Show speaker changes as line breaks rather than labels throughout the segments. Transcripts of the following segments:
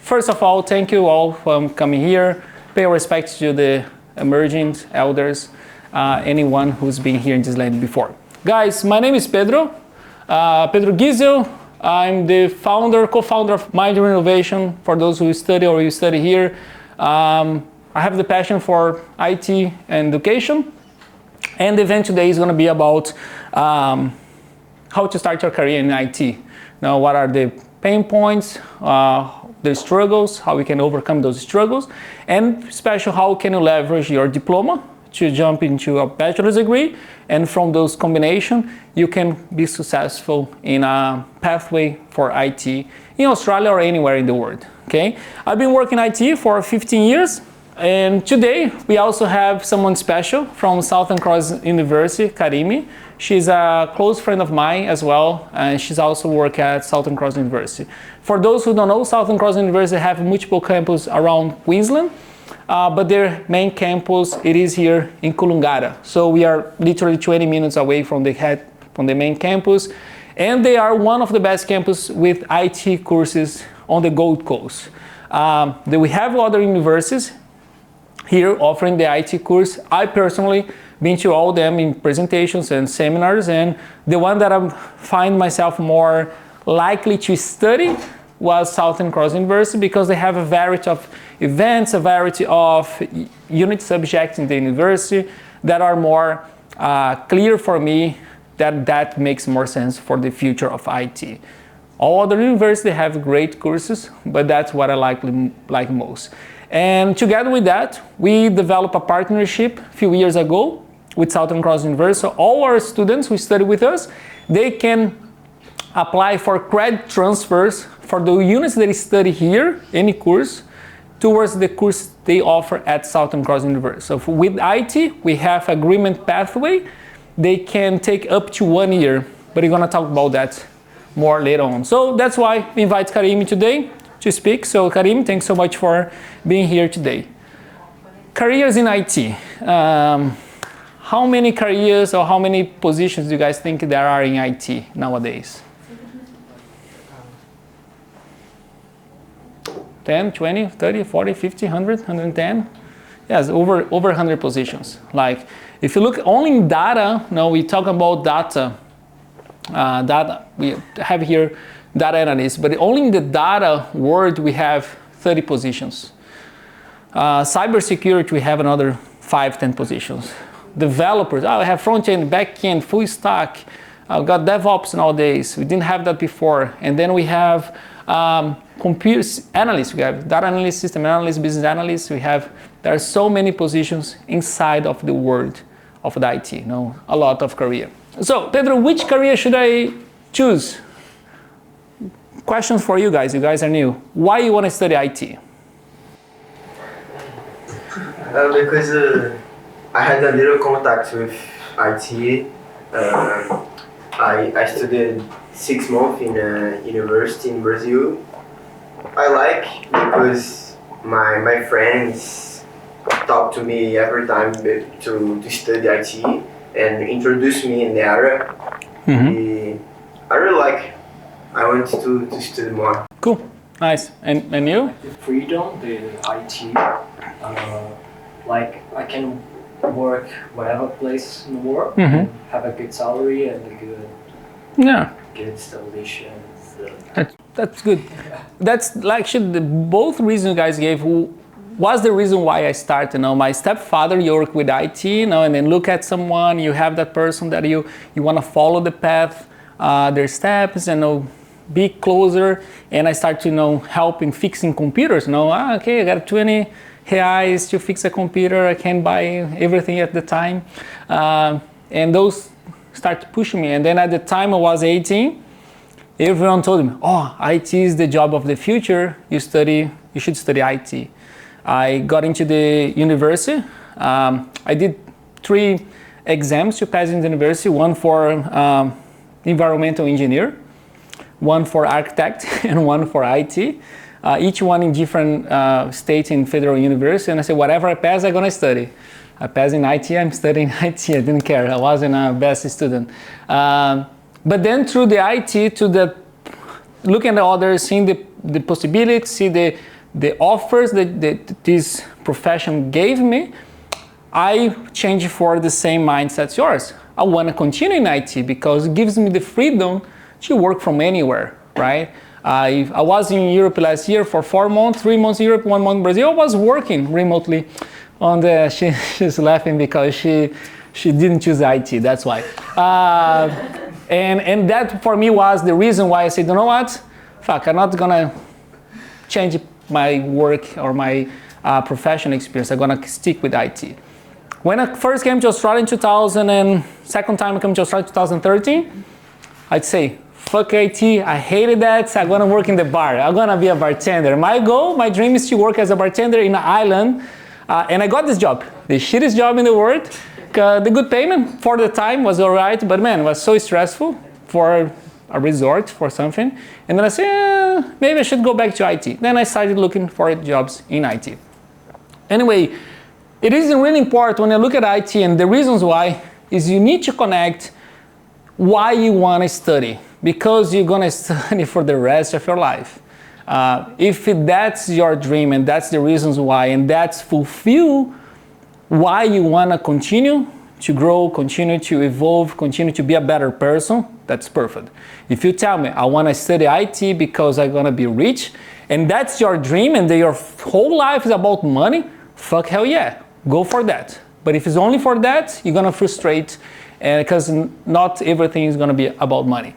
First of all, thank you all for coming here. Pay respect to the emerging elders, anyone who's been here in this land before. Guys, my name is Pedro Giesel. I'm the co-founder of Mindroom Innovation. For those who study or you study here, I have the passion for IT and education. And the event today is going to be about how to start your career in IT. Now, what are the pain points, the struggles, how we can overcome those struggles, and especially how can you leverage your diploma to jump into a bachelor's degree, and from those combination you can be successful in a pathway for IT in Australia or anywhere in the world. Okay, I've been working IT for 15 years, and today we also have someone special from Southern Cross University, Karimi. She's a close friend of mine as well, and she's also worked at Southern Cross University. For those who don't know, Southern Cross University have multiple campuses around Queensland, but their main campus, it is here in Coolangatta. So we are literally 20 minutes away from the main campus, and they are one of the best campuses with IT courses on the Gold Coast. We have other universities here offering the IT course. I personally been to all of them in presentations and seminars, and the one that I find myself more likely to study was Southern Cross University, because they have a variety of events, a variety of unit subjects in the university that are more clear for me, that makes more sense for the future of IT. All other universities have great courses, but that's what I like most. And together with that, we developed a partnership a few years ago with Southern Cross University. So all our students who study with us, they can apply for credit transfers for the units that they study here, any course, towards the course they offer at Southern Cross University. So with IT, we have agreement pathway. They can take up to 1 year, but we're gonna talk about that more later on. So that's why we invite Karimi today to speak. So Karim, thanks so much for being here today. Careers in IT. How many careers or how many positions do you guys think there are in IT nowadays? 10, 20, 30, 40, 50, 100, 110? Yes, over 100 positions. Like, if you look only in data, now we talk about data. We have here data analysts, but only in the data world we have 30 positions. Cybersecurity, we have another 5, 10 positions. Developers, I have front-end, back-end, full stack. I've got DevOps nowadays. We didn't have that before. And then we have computer analysts. We have data analysts, system analysts, business analysts. There are so many positions inside of the world of the IT. You know, a lot of career. So, Pedro, which career should I choose? Questions for you guys. You guys are new. Why you want to study IT?
Because I had a little contact with IT. I studied 6 months in a university in Brazil. I like because my friends talk to me every time to study IT and introduce me in the area. Mm-hmm. I really like. I want to study more.
Cool, nice. And you?
The freedom, the IT, like I can work whatever place in the world, mm-hmm. and have a good salary and a good installations.
That's good. That's like both reasons you guys gave. Was the reason why I started. You know, my stepfather worked with IT, you know, and then look at someone, you have that person that you want to follow the path, their steps, and be closer. And I start to helping fixing computers. Okay, I got 20 reais to fix a computer. I can buy everything at the time, and those start pushing me. And then at the time I was 18. Everyone told me, "Oh, IT is the job of the future. You should study IT." I got into the university. I did 3 exams to pass in the university. One for environmental engineer, one for architect, and one for IT. Each one in different states in Federal University. And I said, whatever I pass, I'm gonna study. I passed in IT, I'm studying IT. I didn't care. I wasn't a best student. But then through the IT, looking at the others, seeing the possibilities, see the the offers that this profession gave me, I changed for the same mindset as yours. I want to continue in IT because it gives me the freedom to work from anywhere, right? I was in Europe last year for 4 months, 3 months in Europe, 1 month in Brazil. I was working remotely on the, she's laughing because she didn't choose IT, that's why. And that for me was the reason why I said, you know what? Fuck, I'm not gonna change my work or my professional experience. I'm gonna stick with IT. When I first came to Australia in 2000 and second time I came to Australia in 2013, I'd say, fuck IT, I hated that, so I'm gonna work in the bar. I'm gonna be a bartender. My goal, my dream is to work as a bartender in an island, and I got this job, the shittiest job in the world. The good payment for the time was all right, but man, it was so stressful for a resort, for something. And then I said, maybe I should go back to IT. Then I started looking for jobs in IT. Anyway, it is really important when I look at IT, and the reasons why is you need to connect why you want to study, because you're going to study for the rest of your life. If that's your dream and that's the reasons why, and that's fulfill why you want to continue to grow, continue to evolve, continue to be a better person, that's perfect. If you tell me, I want to study IT because I'm going to be rich, and that's your dream and your whole life is about money, fuck hell yeah, go for that. But if it's only for that, you're going to frustrate, because not everything is going to be about money.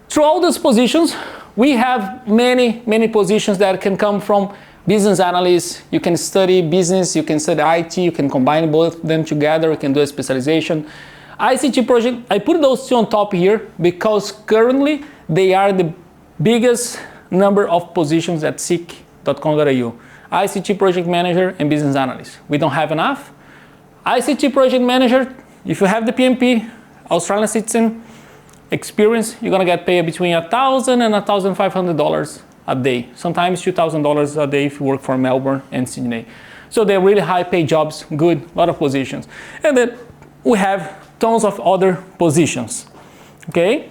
Through all those positions, we have many positions that can come from business analysts. You can study business, you can study IT, you can combine both of them together, you can do a specialization. ICT project, I put those two on top here because currently they are the biggest number of positions at seek.com.au. ICT project manager and business analyst. We don't have enough. ICT project manager, if you have the PMP, Australian citizen experience, you're gonna get paid between $1,000 and $1,500 a day. Sometimes $2,000 a day if you work for Melbourne and Sydney. So they're really high paid jobs, good, a lot of positions. And then we have tons of other positions, okay?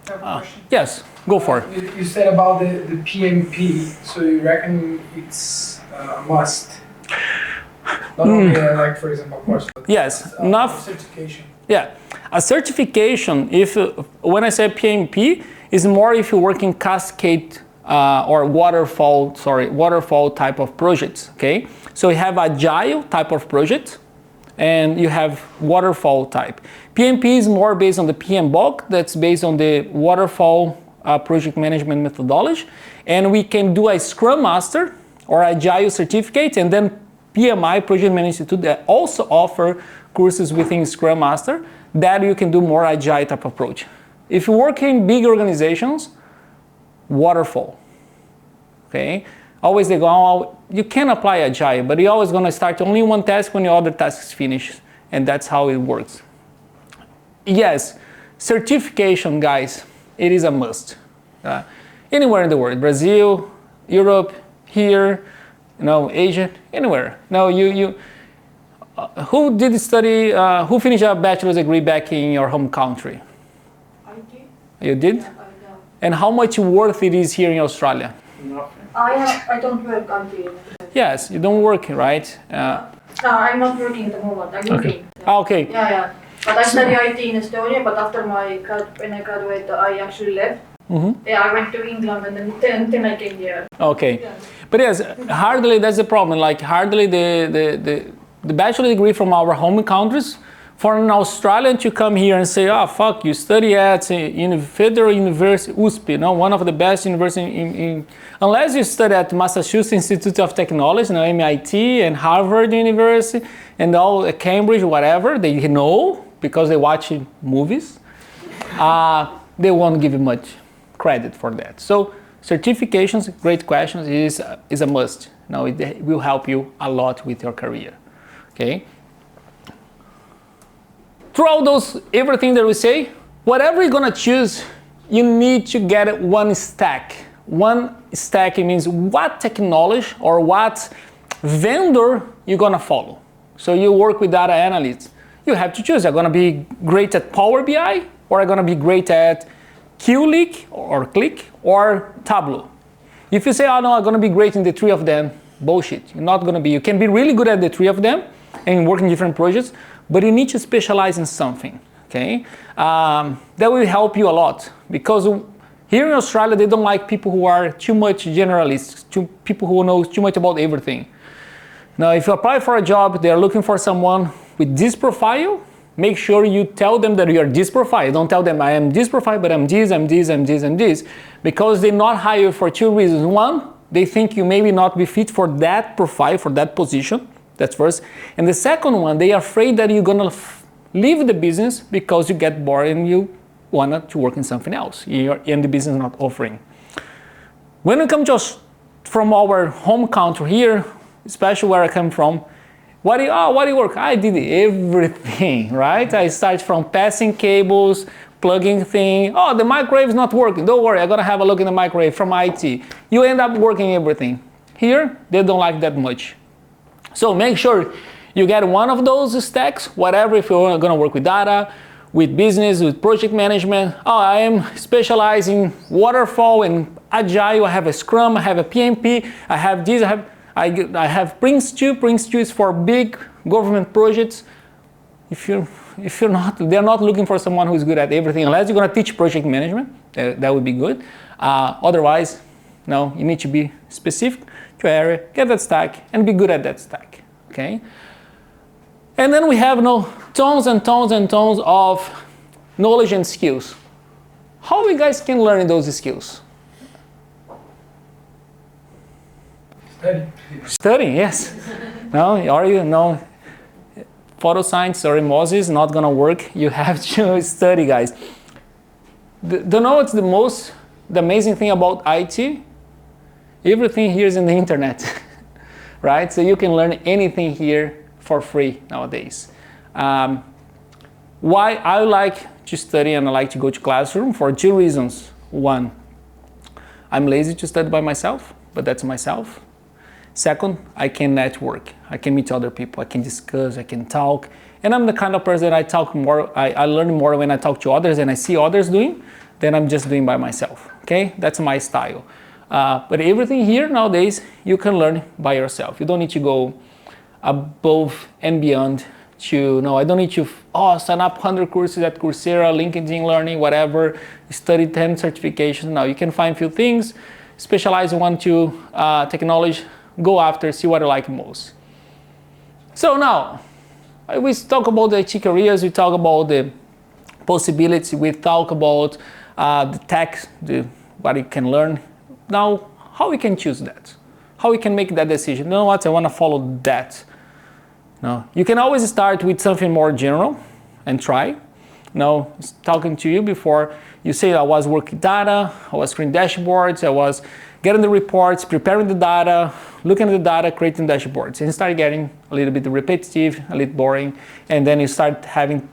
I have a question.
Yes, go for it.
You said about the PMP, so you reckon it's a must? Not only like, for example, course, but
yes, enough
certification.
Yeah, a certification, when I say PMP, is more if you work in cascade or waterfall type of projects, okay? So you have agile type of project and you have waterfall type. PMP is more based on the PMBOK, that's based on the waterfall project management methodology. And we can do a Scrum Master or Agile certificate, and then PMI, Project Management Institute, that also offer courses within Scrum Master that you can do more Agile type approach. If you work in big organizations, waterfall, okay? Always they go, oh, you can apply Agile, but you're always gonna start only one task when your other task is finished, and that's how it works. Yes, certification, guys, it is a must. Anywhere in the world, Brazil, Europe, here, Asia, anywhere. Now, who did study, who finished a bachelor's degree back in your home country?
I did.
You did?
Yeah, I know.
And how much worth it is here in Australia?
Nothing.
I don't work until.
Yes, you don't work, right?
No, I'm not working at the moment. I'm looking.
Okay.
Yeah. But I study IT in Estonia, but after when I graduated, I actually left.
Mm-hmm.
Yeah, I went to England and then I came here.
Okay.
Yeah.
But yes, hardly that's the problem. Like hardly the bachelor degree from our home countries, for an Australian to come here and say, oh, fuck, you study at Federal University, USP, one of the best universities unless you study at Massachusetts Institute of Technology, MIT and Harvard University and all Cambridge, whatever, they know because they watch movies, they won't give you much credit for that. So certifications, great questions, is a must. It will help you a lot with your career, okay? Throughout everything that we say, whatever you're gonna choose, you need to get one stack. One stack, it means what technology or what vendor you're gonna follow. So you work with data analysts, you have to choose. You're gonna be great at Power BI, or you're gonna be great at Qlik or Tableau. If you say, oh no, I'm gonna be great in the 3 of them, bullshit. You're not gonna be. You can be really good at the 3 of them and work in different projects, but you need to specialize in something, okay? That will help you a lot, because here in Australia, they don't like people who are too much generalists, people who know too much about everything. Now, if you apply for a job, they're looking for someone with this profile, make sure you tell them that you are this profile. Don't tell them I am this profile, but I'm this, I'm this, I'm this, I'm this. Because they not hire you for 2 reasons. One, they think you maybe not be fit for that profile, for that position. That's first. And the second one, they are afraid that you're gonna leave the business because you get bored and you want to work in something else. And the business is not offering. When it comes just from our home country here, especially where I come from, what do you work? I did everything, right? I start from passing cables, plugging things. Oh, the microwave is not working. Don't worry, I'm gonna have a look in the microwave from IT. You end up working everything. Here, they don't like that much. So make sure you get one of those stacks, whatever, if you're gonna work with data, with business, with project management. Oh, I am specialized in waterfall and agile. I have a Scrum, I have a PMP, I have this, I have Prince2. Prince2 is for big government projects. If you're not, they're not looking for someone who's good at everything, unless you're gonna teach project management, that would be good. Otherwise, no, you need to be specific to area, get that stack, and be good at that stack, okay? And then we have tons and tons and tons of knowledge and skills. How you guys can learn those skills? Study, yes. No, or you know, photoscience or osmosis not gonna work. You have to study, guys. Don't know what's the amazing thing about IT? Everything here is in the internet, right? So you can learn anything here for free nowadays. Why I like to study and I like to go to classroom? For 2 reasons. One, I'm lazy to study by myself, but that's myself. Second, I can network. I can meet other people. I can discuss. I can talk. And I'm the kind of person that I talk more. I learn more when I talk to others and I see others doing than I'm just doing by myself. Okay, that's my style. But everything here nowadays you can learn by yourself. You don't need to go above and beyond to. No, I don't need to sign up 100 courses at Coursera, LinkedIn Learning, whatever. Study 10 certifications. Now you can find few things. Specialize in 1, 2 technology. Go after, see what I like most. So now, we talk about the IT careers, we talk about the possibilities, we talk about the tech, what you can learn. Now, how we can choose that? How we can make that decision? You know what, I want to follow that. No, you can always start with something more general and try. Now, talking to you before, you say I was working data, I was creating dashboards, I was getting the reports, preparing the data, looking at the data, creating dashboards, and start getting a little bit repetitive, a little boring, and then you start having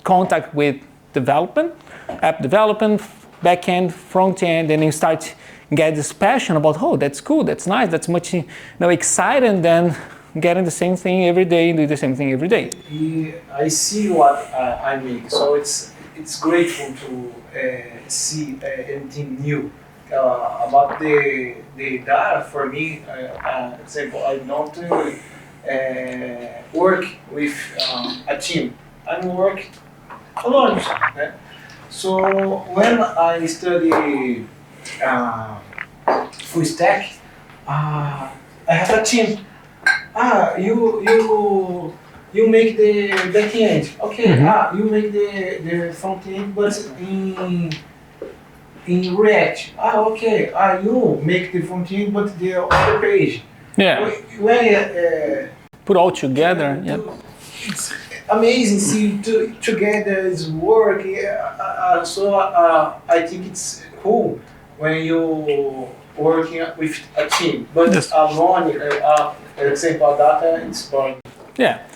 contact with development, app development, back-end, front-end, and you start get this passion about, oh, that's cool, that's nice, that's much exciting than getting the same thing every day and do the same thing every day.
I see what I make, so it's grateful to see anything new. About the data, for me, example, I don't work with a team. I work alone. So when I study full stack, I have a team. You make the back end. Okay. You make the front end, but in React. Okay. You make the front end, but the other page.
Yeah.
When
put all together. Yeah.
It's amazing. See together is work. So I think it's cool when you working with a team, but
yes.
Alone, for example, data, it's boring.
Yeah,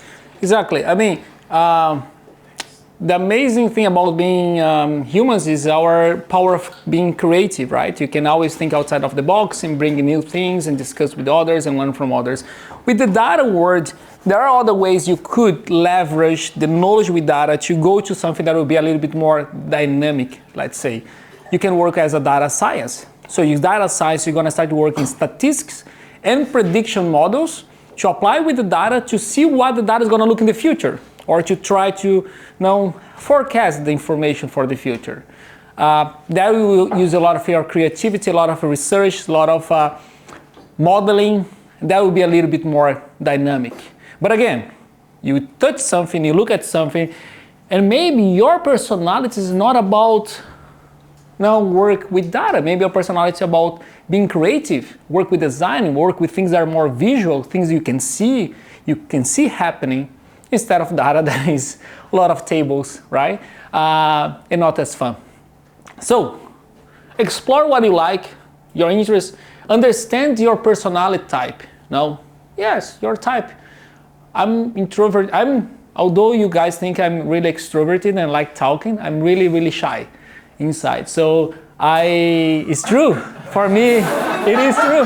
exactly. I mean, the amazing thing about being humans is our power of being creative, right? You can always think outside of the box and bring new things and discuss with others and learn from others. With the data world, there are other ways you could leverage the knowledge with data to go to something that will be a little bit more dynamic, let's say. You can work as a data science. So you data science, you're gonna start working statistics and prediction models to apply with the data to see what the data is gonna look in the future, or to try to forecast the information for the future. That we will use a lot of your creativity, a lot of research, a lot of modeling. That will be a little bit more dynamic. But again, you touch something, you look at something, and maybe your personality is not about work with data. Maybe your personality is about being creative, work with design, work with things that are more visual, things you can see happening, instead of data that is a lot of tables, right? And not as fun. So, explore what you like, your interests, understand your personality type. Yes, your type. I'm introvert. Although you guys think I'm really extroverted and like talking, I'm really, really shy inside. So it's true. For me, it is true.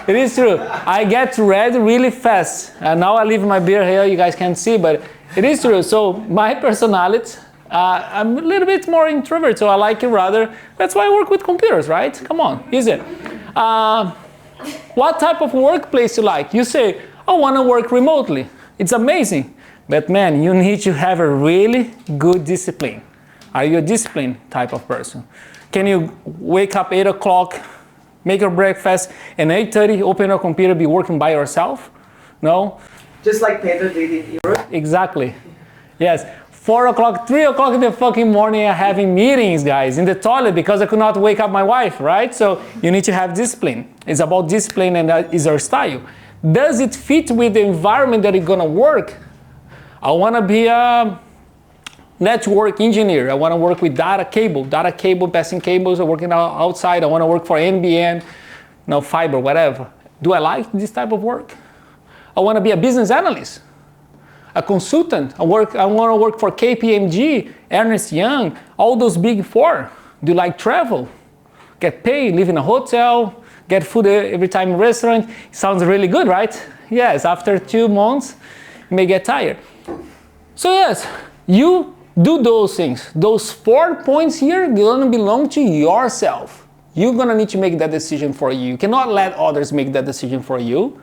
It is true. I get red really fast. And now I leave my beer here, you guys can't see, but it is true. So my personality, I'm a little bit more introvert, so I like it rather. That's why I work with computers, right? Come on, easy. What type of workplace you like? You say, I want to work remotely. It's amazing. But man, you need to have a really good discipline. Are you a disciplined type of person? Can you wake up 8 o'clock, make your breakfast, and 8:30 open your computer, be working by yourself? No?
Just like Pedro did in Europe.
Exactly. Yes. 4 o'clock, 3 o'clock in the fucking morning, I'm having meetings, guys, in the toilet because I could not wake up my wife, right? So you need to have discipline. It's about discipline, and that is our style. Does it fit with the environment that you're gonna work? I wanna be a network engineer. I wanna work with data cable, passing cables, I'm working outside. I wanna work for NBN, fiber, whatever. Do I like this type of work? I wanna be a business analyst, a consultant. I want to work for KPMG, Ernst Young, all those big four. Do you like travel? Get paid, live in a hotel, get food every time in a restaurant. Sounds really good, right? Yes, after 2 months, you may get tired. So yes, you do those things. Those 4 points here, they're gonna belong to yourself. You're gonna need to make that decision for you. You cannot let others make that decision for you.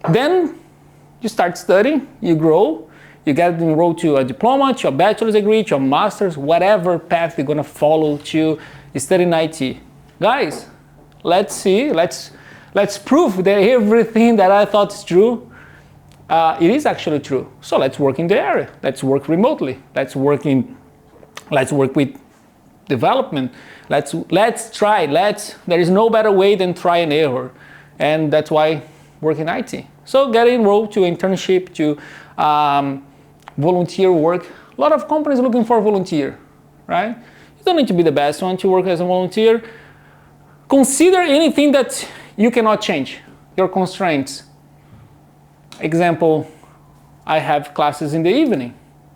Then you start studying, you grow, you get enrolled to a diploma, to a bachelor's degree, to a master's, whatever path you're gonna follow to study in IT. Guys, let's see, let's prove that everything that I thought is true, it is actually true. So let's work in the area, let's work remotely, let's work with development, let's try, there is no better way than try and error. And that's why work in IT. So get enrolled to internship, to volunteer work. A lot of companies looking for a volunteer, right? You don't need to be the best one to work as a volunteer. Consider anything that you cannot change, your constraints. Example, I have classes in the evening.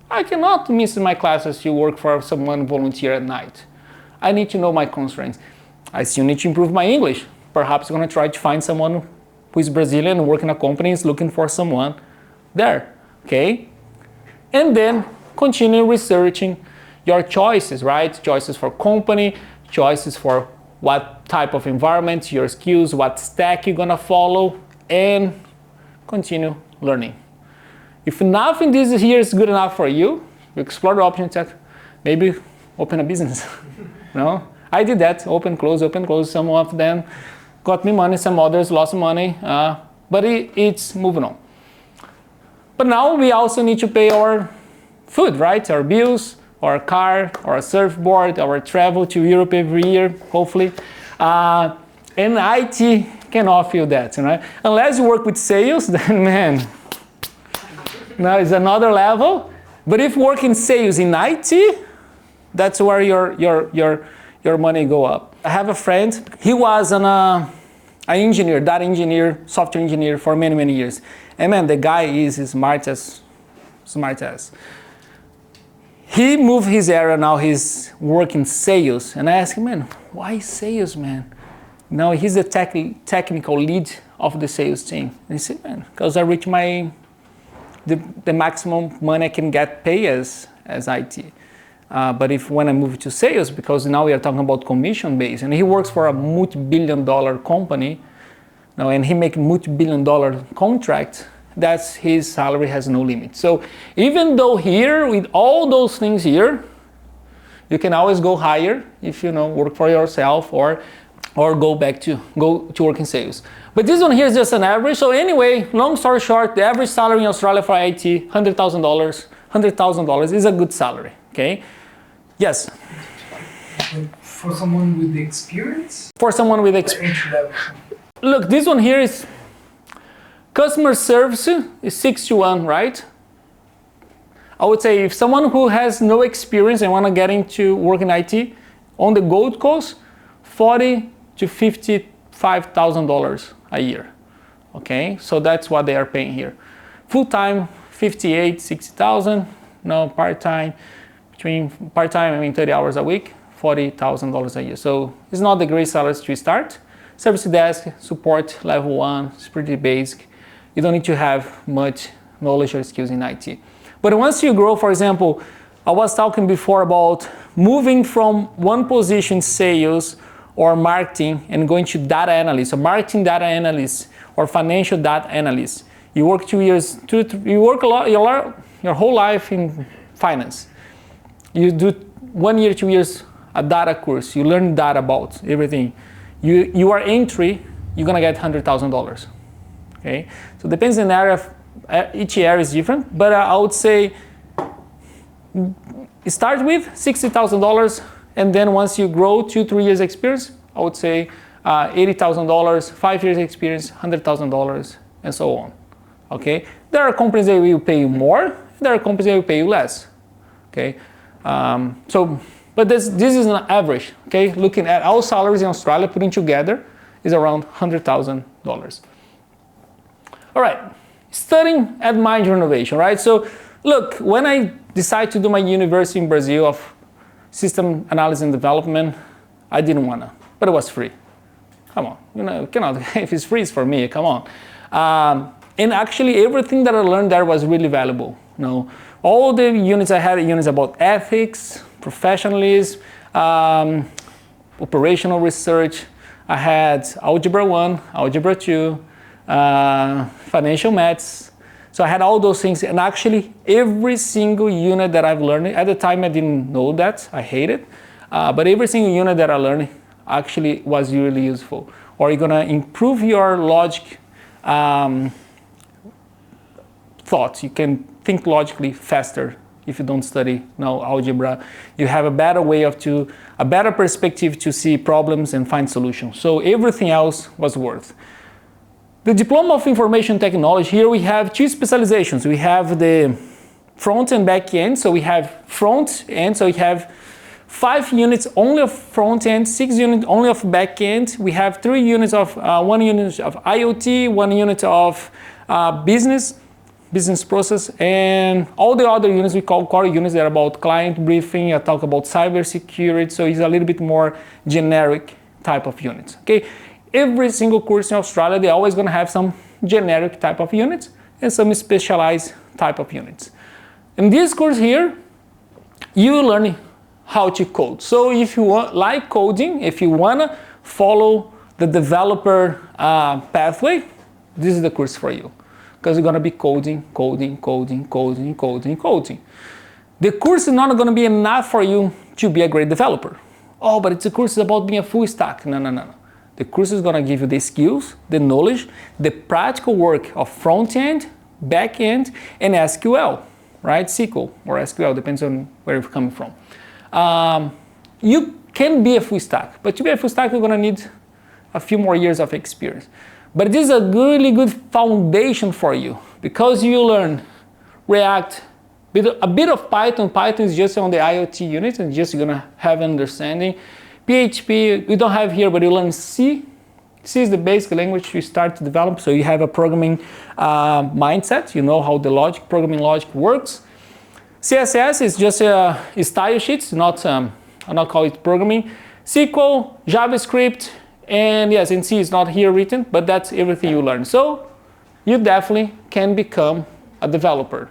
I cannot miss my classes to work for someone volunteer at night. I need to know my constraints. I still need to improve my English. Perhaps I'm gonna try to find someone who is Brazilian and working in a company is looking for someone there, okay? And then continue researching your choices, right? Choices for company, choices for what type of environment, your skills, what stack you're gonna follow, and continue learning. If nothing this here is good enough for you, you explore the options that maybe open a business, no? I did that, open, close, some of them got me money, some others lost money, but it's moving on. But now we also need to pay our food, right? Our bills, our car, our surfboard, our travel to Europe every year, hopefully. And IT can offer you that, right? Unless you work with sales, then man, now it's another level. But if you work in sales in IT, that's where your money go up. I have a friend, he was an engineer, data engineer, software engineer for many, many years. And man, the guy is smart as. He moved his area, now he's working sales. And I asked him, man, why sales, man? Now he's the technical lead of the sales team. And he said, man, because I reached the maximum money I can get paid as IT. But when I move to sales, because now we are talking about commission based, and he works for a multi-billion-dollar company, and he makes multi-billion-dollar contracts, that's his salary has no limit. So even though here, with all those things here, you can always go higher if you work for yourself or go to work in sales. But this one here is just an average. So anyway, long story short, the average salary in Australia for IT, $100,000. $100,000 is a good salary. Okay. Yes.
For someone with the experience.
For someone with experience. Look, this one here is customer service is 6 to 1, right? I would say if someone who has no experience and want to get into work in IT on the Gold Coast, $40,000 to $55,000 a year. Okay, so that's what they are paying here. Full time, 58, 60,000. No, part time, I mean 30 hours a week, $40,000 a year. So it's not the great salaries to start. Service desk, support level 1, it's pretty basic. You don't need to have much knowledge or skills in IT. But once you grow, for example, I was talking before about moving from one position, sales or marketing, and going to data analyst, or marketing data analyst, or financial data analyst. You work 2 years, you work a lot, your whole life in finance. You do 1 year, 2 years, a data course. You learn data about everything. You are entry, you're gonna get $100,000. Okay, so depends on the area. Each area is different, but I would say start with $60,000, and then once you grow 2-3 years experience, I would say $80,000, 5 years experience, $100,000, and so on. Okay, there are companies that will pay you more. There are companies that will pay you less. Okay, but this is an average. Okay, looking at all salaries in Australia, putting together, is around $100,000. All right, studying at Mindroom Innovation, right? So look, when I decided to do my university in Brazil of system analysis and development, I didn't wanna, but it was free. Come on, you cannot, if it's free, it's for me, come on. And actually everything that I learned there was really valuable. All the units I had, units about ethics, professionalism, operational research. I had Algebra 1, Algebra 2, financial maths. So I had all those things, and actually every single unit that I've learned, at the time I didn't know that, I hated, but every single unit that I learned actually was really useful. Or you're gonna improve your logic thoughts. You can think logically faster if you don't study algebra. You have a better way a better perspective to see problems and find solutions. So everything else was worth. The Diploma of Information Technology, here we have 2 specializations. We have the front and back end. So we have front end, so we have 5 units only of front end, 6 units only of back end. We have 3 units of, 1 unit of IoT, 1 unit of business process, and all the other units we call core units that are about client briefing. I talk about cybersecurity, so it's a little bit more generic type of units. Okay, every single course in Australia, they're always going to have some generic type of units and some specialized type of units. In this course here, you learn how to code. So if you like coding, if you want to follow the developer pathway, this is the course for you. Because you're going to be coding. The course is not going to be enough for you to be a great developer. Oh, but it's a course about being a full stack. No. The course is going to give you the skills, the knowledge, the practical work of front end, back end, and SQL, right? SQL or SQL, depends on where you're coming from. You can be a full stack, but to be a full stack, you're going to need a few more years of experience. But this is a really good foundation for you, because you learn React, a bit of Python. Python is just on the IoT unit, and just you're gonna have an understanding. PHP, we don't have here, but you learn C. C is the basic language you start to develop, so you have a programming mindset. You know how the programming logic works. CSS is just a style sheet, I'm not call it programming. SQL, JavaScript, and yes, in C it's not here written, but that's everything you learn. So you definitely can become a developer.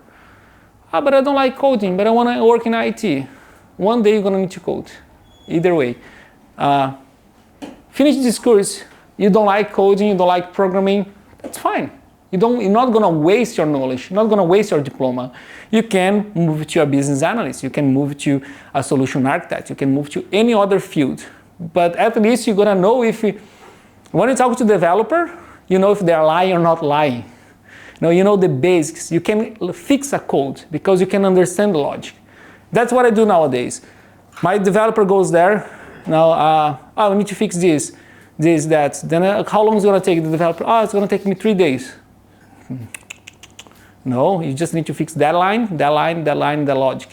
But I don't like coding, but I want to work in IT. one day you're gonna need to code. Either way. Finish this course, you don't like coding, you don't like programming, that's fine. You're not gonna waste your knowledge, you're not gonna waste your diploma. You can move to a business analyst, you can move to a solution architect, you can move to any other field. But at least you're gonna know when you talk to developer, you know if they're lying or not lying. You know the basics. You can fix a code because you can understand the logic. That's what I do nowadays. My developer goes there. Now, we need to fix this, that. Then how long is it going to take the developer? It's going to take me 3 days. No, you just need to fix that line, that logic.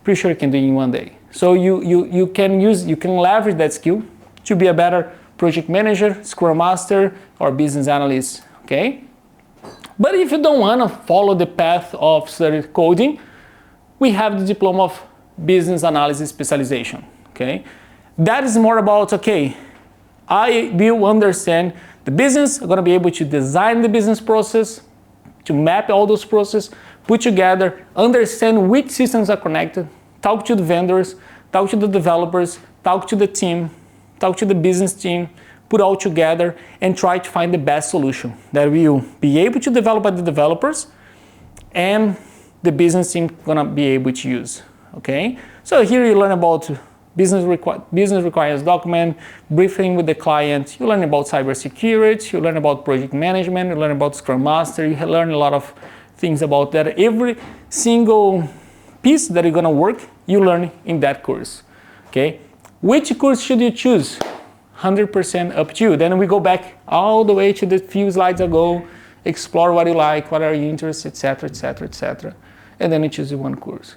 Pretty sure you can do it in 1 day. So you can leverage that skill to be a better project manager, scrum master, or business analyst. Okay. But if you don't want to follow the path of study coding, we have the diploma of business analysis specialization. Okay, that is more about, okay, I will understand the business. I'm going to be able to design the business process, to map all those processes, put together, understand which systems are connected, talk to the vendors, talk to the developers, talk to the team, talk to the business team, put all together and try to find the best solution that will be able to develop by the developers and the business team gonna be able to use. Okay, so here you learn about business requires document, briefing with the client, you learn about cybersecurity, you learn about project management, you learn about Scrum Master, you learn a lot of things about that. Every single piece that you're gonna work, you learn in that course. Okay, which course should you choose? 100% up to you. Then we go back all the way to the few slides ago, explore what you like, what are your interests, etc., etc., etc. And then you choose one course.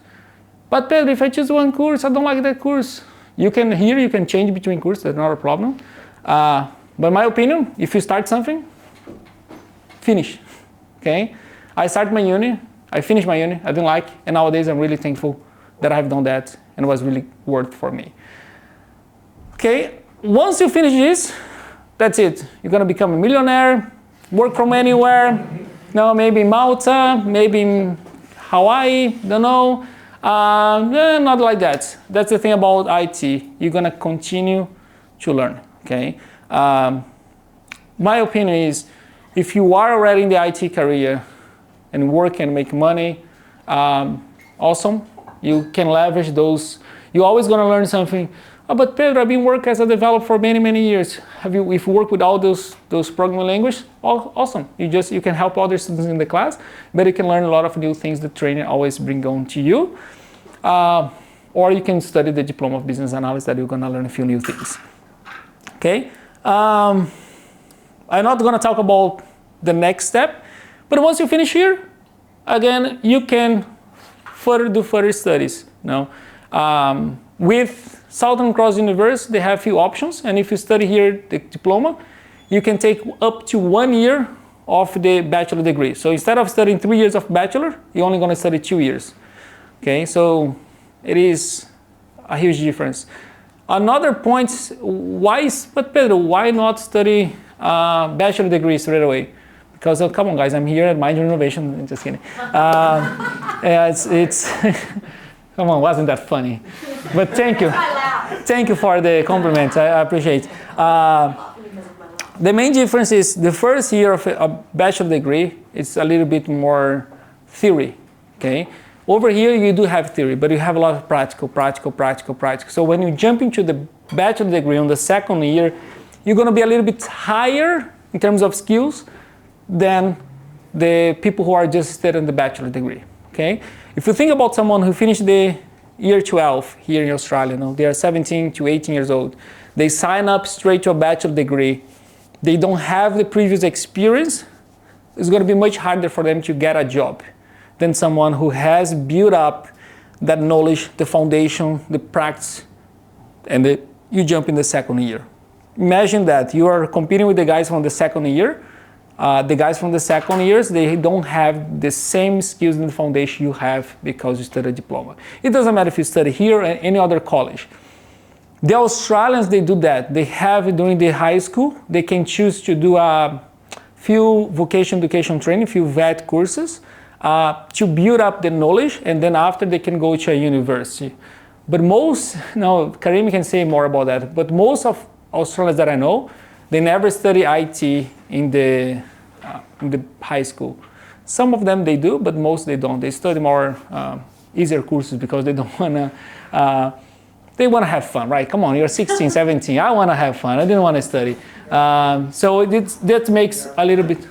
But Pedro, if I choose one course, I don't like that course. You can change between courses, that's not a problem. But my opinion, if you start something, finish. Okay? I started my uni, I finished my uni, I didn't like, and nowadays I'm really thankful that I've done that and it was really worth for me. Okay? Once you finish this, that's it. You're gonna become a millionaire, work from anywhere. Maybe in Malta, maybe in Hawaii, don't know. Not like that. That's the thing about IT. You're gonna continue to learn, okay? My opinion is, if you are already in the IT career and work and make money, awesome. You can leverage those. You're always gonna learn something. But Pedro, I've been working as a developer for many, many years. If you work with all those programming languages, awesome. You can help other students in the class, but you can learn a lot of new things that training always bring on to you. Or you can study the diploma of business analysis that you're gonna learn a few new things. Okay. I'm not gonna talk about the next step, but once you finish here, again, you can do further studies. With Southern Cross University, they have a few options, and if you study here the diploma, you can take up to 1 year of the bachelor degree. So instead of studying 3 years of bachelor, you're only going to study 2 years. Okay, so it is a huge difference. Another point, but Pedro, why not study bachelor degree straight away? Because come on guys, I'm here at Mindroom Innovation, just kidding. It's come on, wasn't that funny? But thank you. Thank you for the compliment, I appreciate. The main difference is the first year of a bachelor degree, it's a little bit more theory, okay? Over here, you do have theory, but you have a lot of practical. So when you jump into the bachelor degree on the second year, you're gonna be a little bit higher in terms of skills than the people who are just studying the bachelor degree, okay? If you think about someone who finished the year 12 here in Australia, they are 17 to 18 years old, they sign up straight to a bachelor degree, they don't have the previous experience, it's going to be much harder for them to get a job than someone who has built up that knowledge, the foundation, the practice, and you jump in the second year. Imagine that you are competing with the guys from the second year. The guys from the second years, they don't have the same skills in the foundation you have because you study a diploma. It doesn't matter if you study here or any other college. The Australians, they do that. They have, during the high school, they can choose to do a few vocational education training, few VET courses to build up the knowledge, and then after they can go to a university. But most, no, Karim can say more about that, but most of Australians that I know, they never study IT in the high school. Some of them they do, but most they don't. They study more easier courses because they don't want to, they want to have fun, right? Come on, you're 16, 17, I want to have fun, I didn't want to study. So that makes a little bit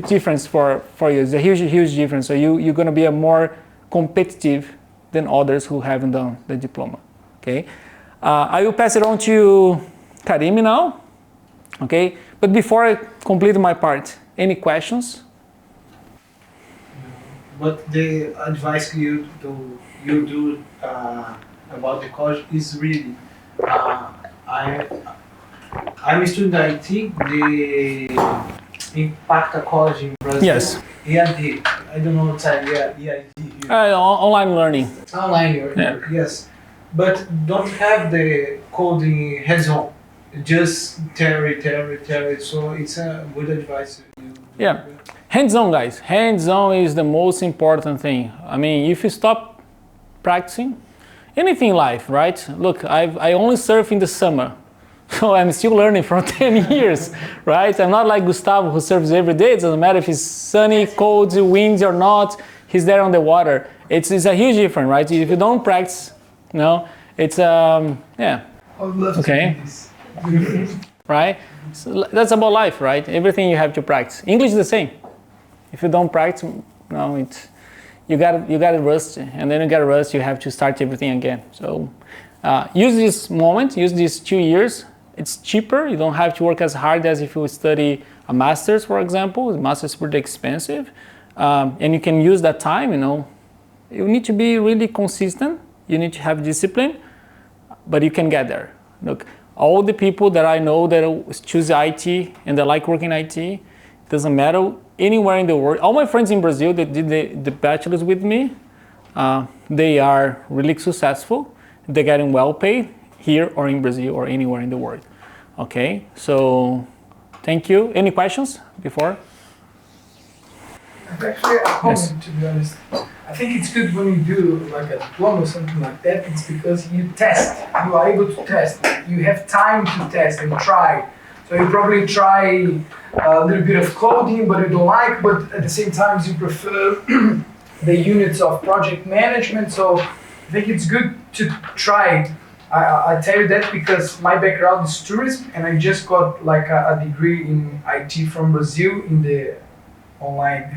difference for you. It's a huge difference. So you're going to be a more competitive than others who haven't done the diploma, okay? I will pass it on to Karim now, okay? But before I complete my part, any questions?
But the advice you do about the college is really, I'm a student at IT, the Impacta College in Brazil.
Yes.
EAD, I don't know what's EAD here.
Online learning.
Online, yes. But don't have the coding hands-on, just theory. So it's a good advice.
Yeah, hands-on, guys. Hands-on is the most important thing. I mean, if you stop practicing, anything in life, right? Look, I only surf in the summer, so I'm still learning for 10 years, right? I'm not like Gustavo who surfs every day. It doesn't matter if it's sunny, cold, windy or not, he's there on the water. It's a huge difference, right? If you don't practice, it's, yeah.
I would love
okay.
to do this.
Right? So that's about life, right? Everything you have to practice. English is the same. If you don't practice, you got to rust, and then you got to rust, you have to start everything again. So use this moment, use these 2 years. It's cheaper. You don't have to work as hard as if you would study a master's, for example. The master's is pretty expensive. And you can use that time, You need to be really consistent. You need to have discipline, but you can get there. Look, all the people that I know that choose IT and they like working in IT, doesn't matter anywhere in the world. All my friends in Brazil that did the bachelor's with me, they are really successful. They're getting well paid here or in Brazil or anywhere in the world. Okay, so thank you. Any questions before?
Actually, a comment, to be honest. I think it's good when you do like a diploma or something like that. It's because you test. You are able to test. You have time to test and try. So you probably try a little bit of coding, but you don't like. But at the same time, you prefer the units of project management. So I think it's good to try it. I tell you that because my background is tourism, and I just got like a degree in IT from Brazil in the online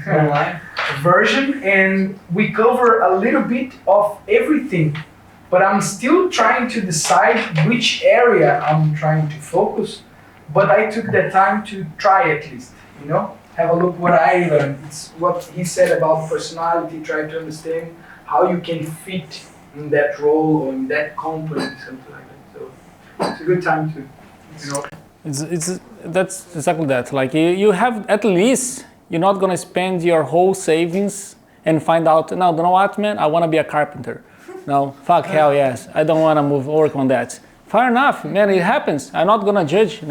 version, and we cover a little bit of everything, but I'm still trying to decide which area I'm trying to focus. But I took the time to try at least, have a look what I learned. It's what he said about personality, try to understand how you can fit in that role or in that company, something like that. So it's a good time to,
That's exactly that. Like you have at least. You're not going to spend your whole savings and find out, no, you know what, man, I want to be a carpenter. No, fuck hell yes, I don't want to work on that. Fair enough, man, it happens. I'm not going to judge,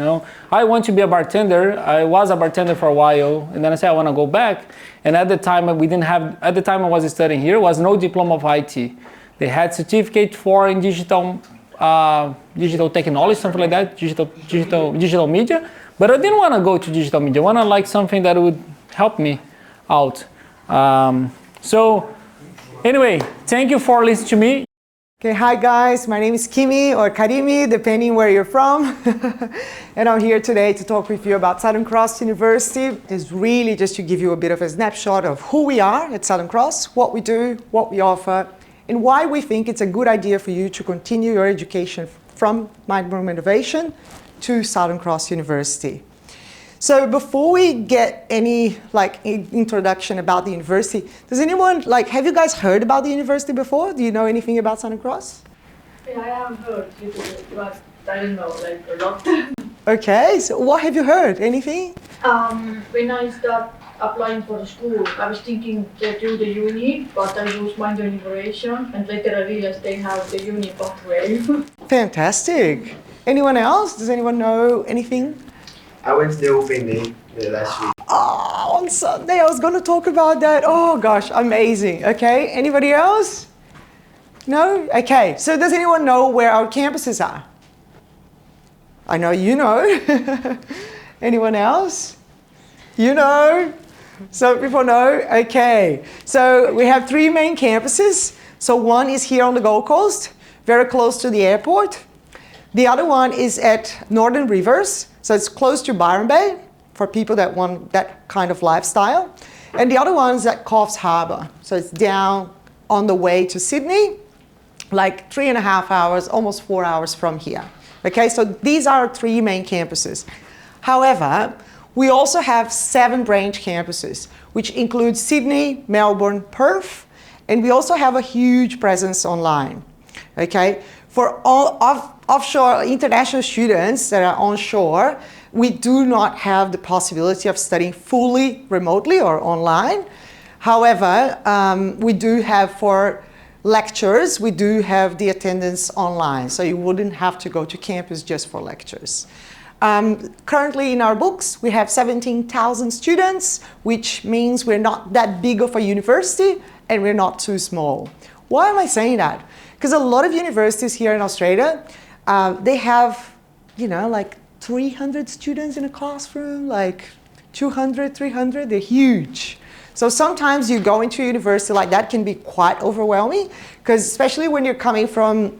I want to be a bartender. I was a bartender for a while, and then I said I want to go back. And at the time, I was studying here, was no diploma of IT. They had certificate for in digital technology, something like that, digital media. But I didn't want to go to digital media. I want to like something that would help me out. So anyway, thank you for listening to me.
Okay, hi guys, my name is Kimi or Karimi, depending where you're from. And I'm here today to talk with you about Southern Cross University. It's really just to give you a bit of a snapshot of who we are at Southern Cross, what we do, what we offer, and why we think it's a good idea for you to continue your education from Mindroom Innovation to Southern Cross University. So before we get any introduction about the university, does anyone have you guys heard about the university before? Do you know anything about Southern Cross?
Yeah, I have heard a little bit, but I don't know a lot.
Okay, so what have you heard? Anything?
When I started applying for the school, I was thinking to do the uni, but I used Mindroom Innovation, and later I realized they have the uni pathway.
Fantastic. Anyone else? Does anyone know anything?
I went to the open day the last week.
Oh, on Sunday I was going to talk about that. Oh gosh, amazing. Okay, anybody else? No? Okay, so does anyone know where our campuses are? I know you know. Anyone else? You know? Some people know? Okay. So we have 3 main campuses. So one is here on the Gold Coast, very close to the airport. The other one is at Northern Rivers, so it's close to Byron Bay for people that want that kind of lifestyle. And the other one is at Coffs Harbour, so it's down on the way to Sydney, like 3.5 hours, almost 4 hours from here. Okay, so these are our 3 main campuses. However, we also have 7 branch campuses, which include Sydney, Melbourne, Perth, and we also have a huge presence online. Okay, for all offshore international students that are onshore, we do not have the possibility of studying fully remotely or online. However, we do have for lectures, we do have the attendance online, so you wouldn't have to go to campus just for lectures. Currently in our books, we have 17,000 students, which means we're not that big of a university and we're not too small. Why am I saying that? Because a lot of universities here in Australia, they have, you know, like 300 students in a classroom, like 200, 300, they're huge. So sometimes you go into a university like that can be quite overwhelming, because especially when you're coming from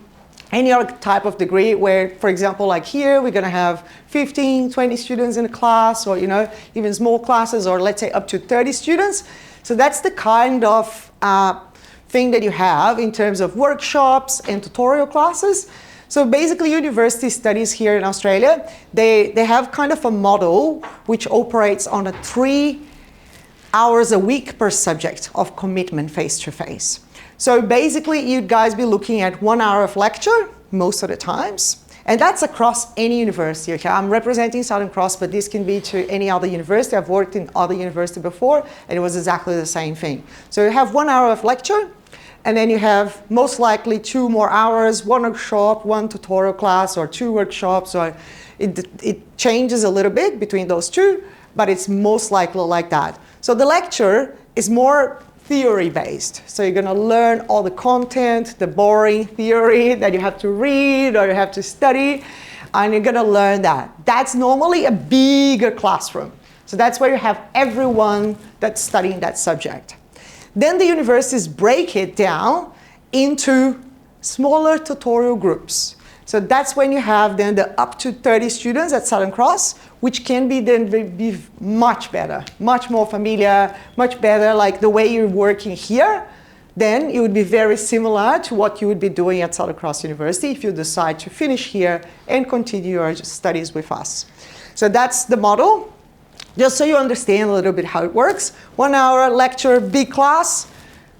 any other type of degree where, for example, like here, we're going to have 15, 20 students in a class, or, you know, even small classes, or let's say up to 30 students. So that's the kind of thing that you have in terms of workshops and tutorial classes. So basically, university studies here in Australia, they have kind of a model which operates on a 3 hours a week per subject of commitment face-to-face. So basically, you guys be looking at 1 hour of lecture most of the times. And that's across any university. Okay? I'm representing Southern Cross, but this can be to any other university. I've worked in other universities before, and it was exactly the same thing. So you have 1 hour of lecture, and then you have most likely 2 more hours, 1 workshop, 1 tutorial class, or 2 workshops. Or it changes a little bit between those 2, but it's most likely like that. So the lecture is more theory-based. So you're going to learn all the content, the boring theory that you have to read or you have to study, and you're going to learn that. That's normally a bigger classroom. So that's where you have everyone that's studying that subject. Then the universities break it down into smaller tutorial groups. So that's when you have then the up to 30 students at Southern Cross, which can be then be much better, much more familiar, much better, like the way you're working here. Then it would be very similar to what you would be doing at Southern Cross University if you decide to finish here and continue your studies with us. So that's the model. Just so you understand a little bit how it works. 1 hour lecture, big class.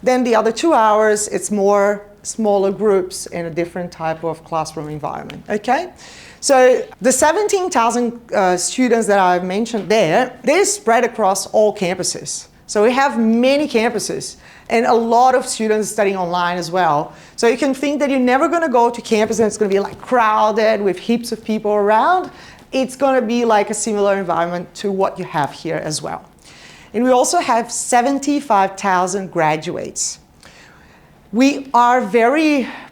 Then the other 2 hours, it's more smaller groups in a different type of classroom environment, okay? So the 17,000 students that I've mentioned there, they're spread across all campuses. So we have many campuses and a lot of students studying online as well. So you can think that you're never gonna go to campus and it's gonna be like crowded with heaps of people around. It's gonna be like a similar environment to what you have here as well. And we also have 75,000 graduates. We are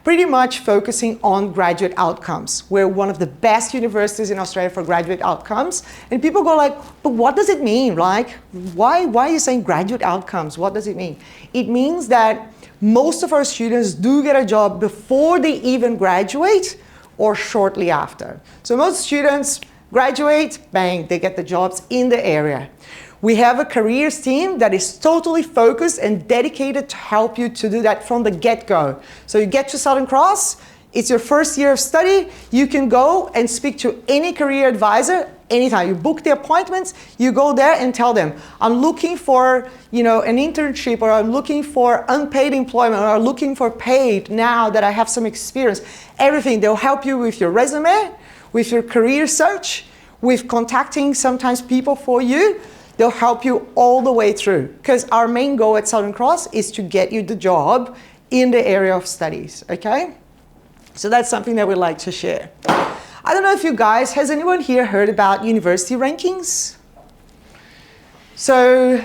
pretty much focusing on graduate outcomes. We're one of the best universities in Australia for graduate outcomes. And people go like, but what does it mean? Like, why are you saying graduate outcomes? What does it mean? It means that most of our students do get a job before they even graduate or shortly after. So most students graduate, bang, they get the jobs in the area. We have a careers team that is totally focused and dedicated to help you to do that from the get-go. So you get to Southern Cross, it's your first year of study, you can go and speak to any career advisor anytime. You book the appointments, you go there and tell them, I'm looking for, you know, an internship, or I'm looking for unpaid employment, or I'm looking for paid now that I have some experience. Everything, they'll help you with your resume, with your career search, with contacting sometimes people for you. They'll help you all the way through, because our main goal at Southern Cross is to get you the job in the area of studies, okay? So that's something that we'd like to share. I don't know if you guys, has anyone here heard about university rankings? So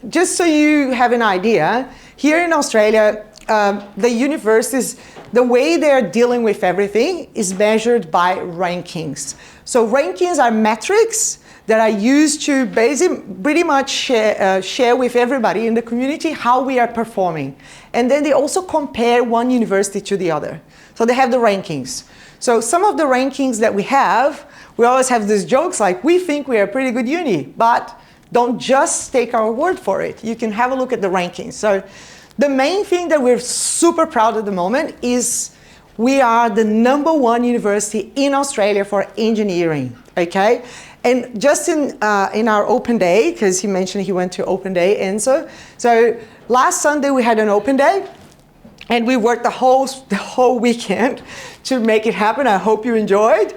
just so you have an idea, here in Australia, the universities, the way they're dealing with everything is measured by rankings. So rankings are metrics that are used to pretty much share with everybody in the community how we are performing. And then they also compare one university to the other. So they have the rankings. So some of the rankings that we always have these jokes like, we think we are a pretty good uni, but don't just take our word for it. You can have a look at the rankings. So the main thing that we're super proud at the moment is we are the #1 university in Australia for engineering, okay? And just in our open day, because he mentioned he went to open day, Enzo. So last Sunday we had an open day, and we worked the whole weekend to make it happen. I hope you enjoyed.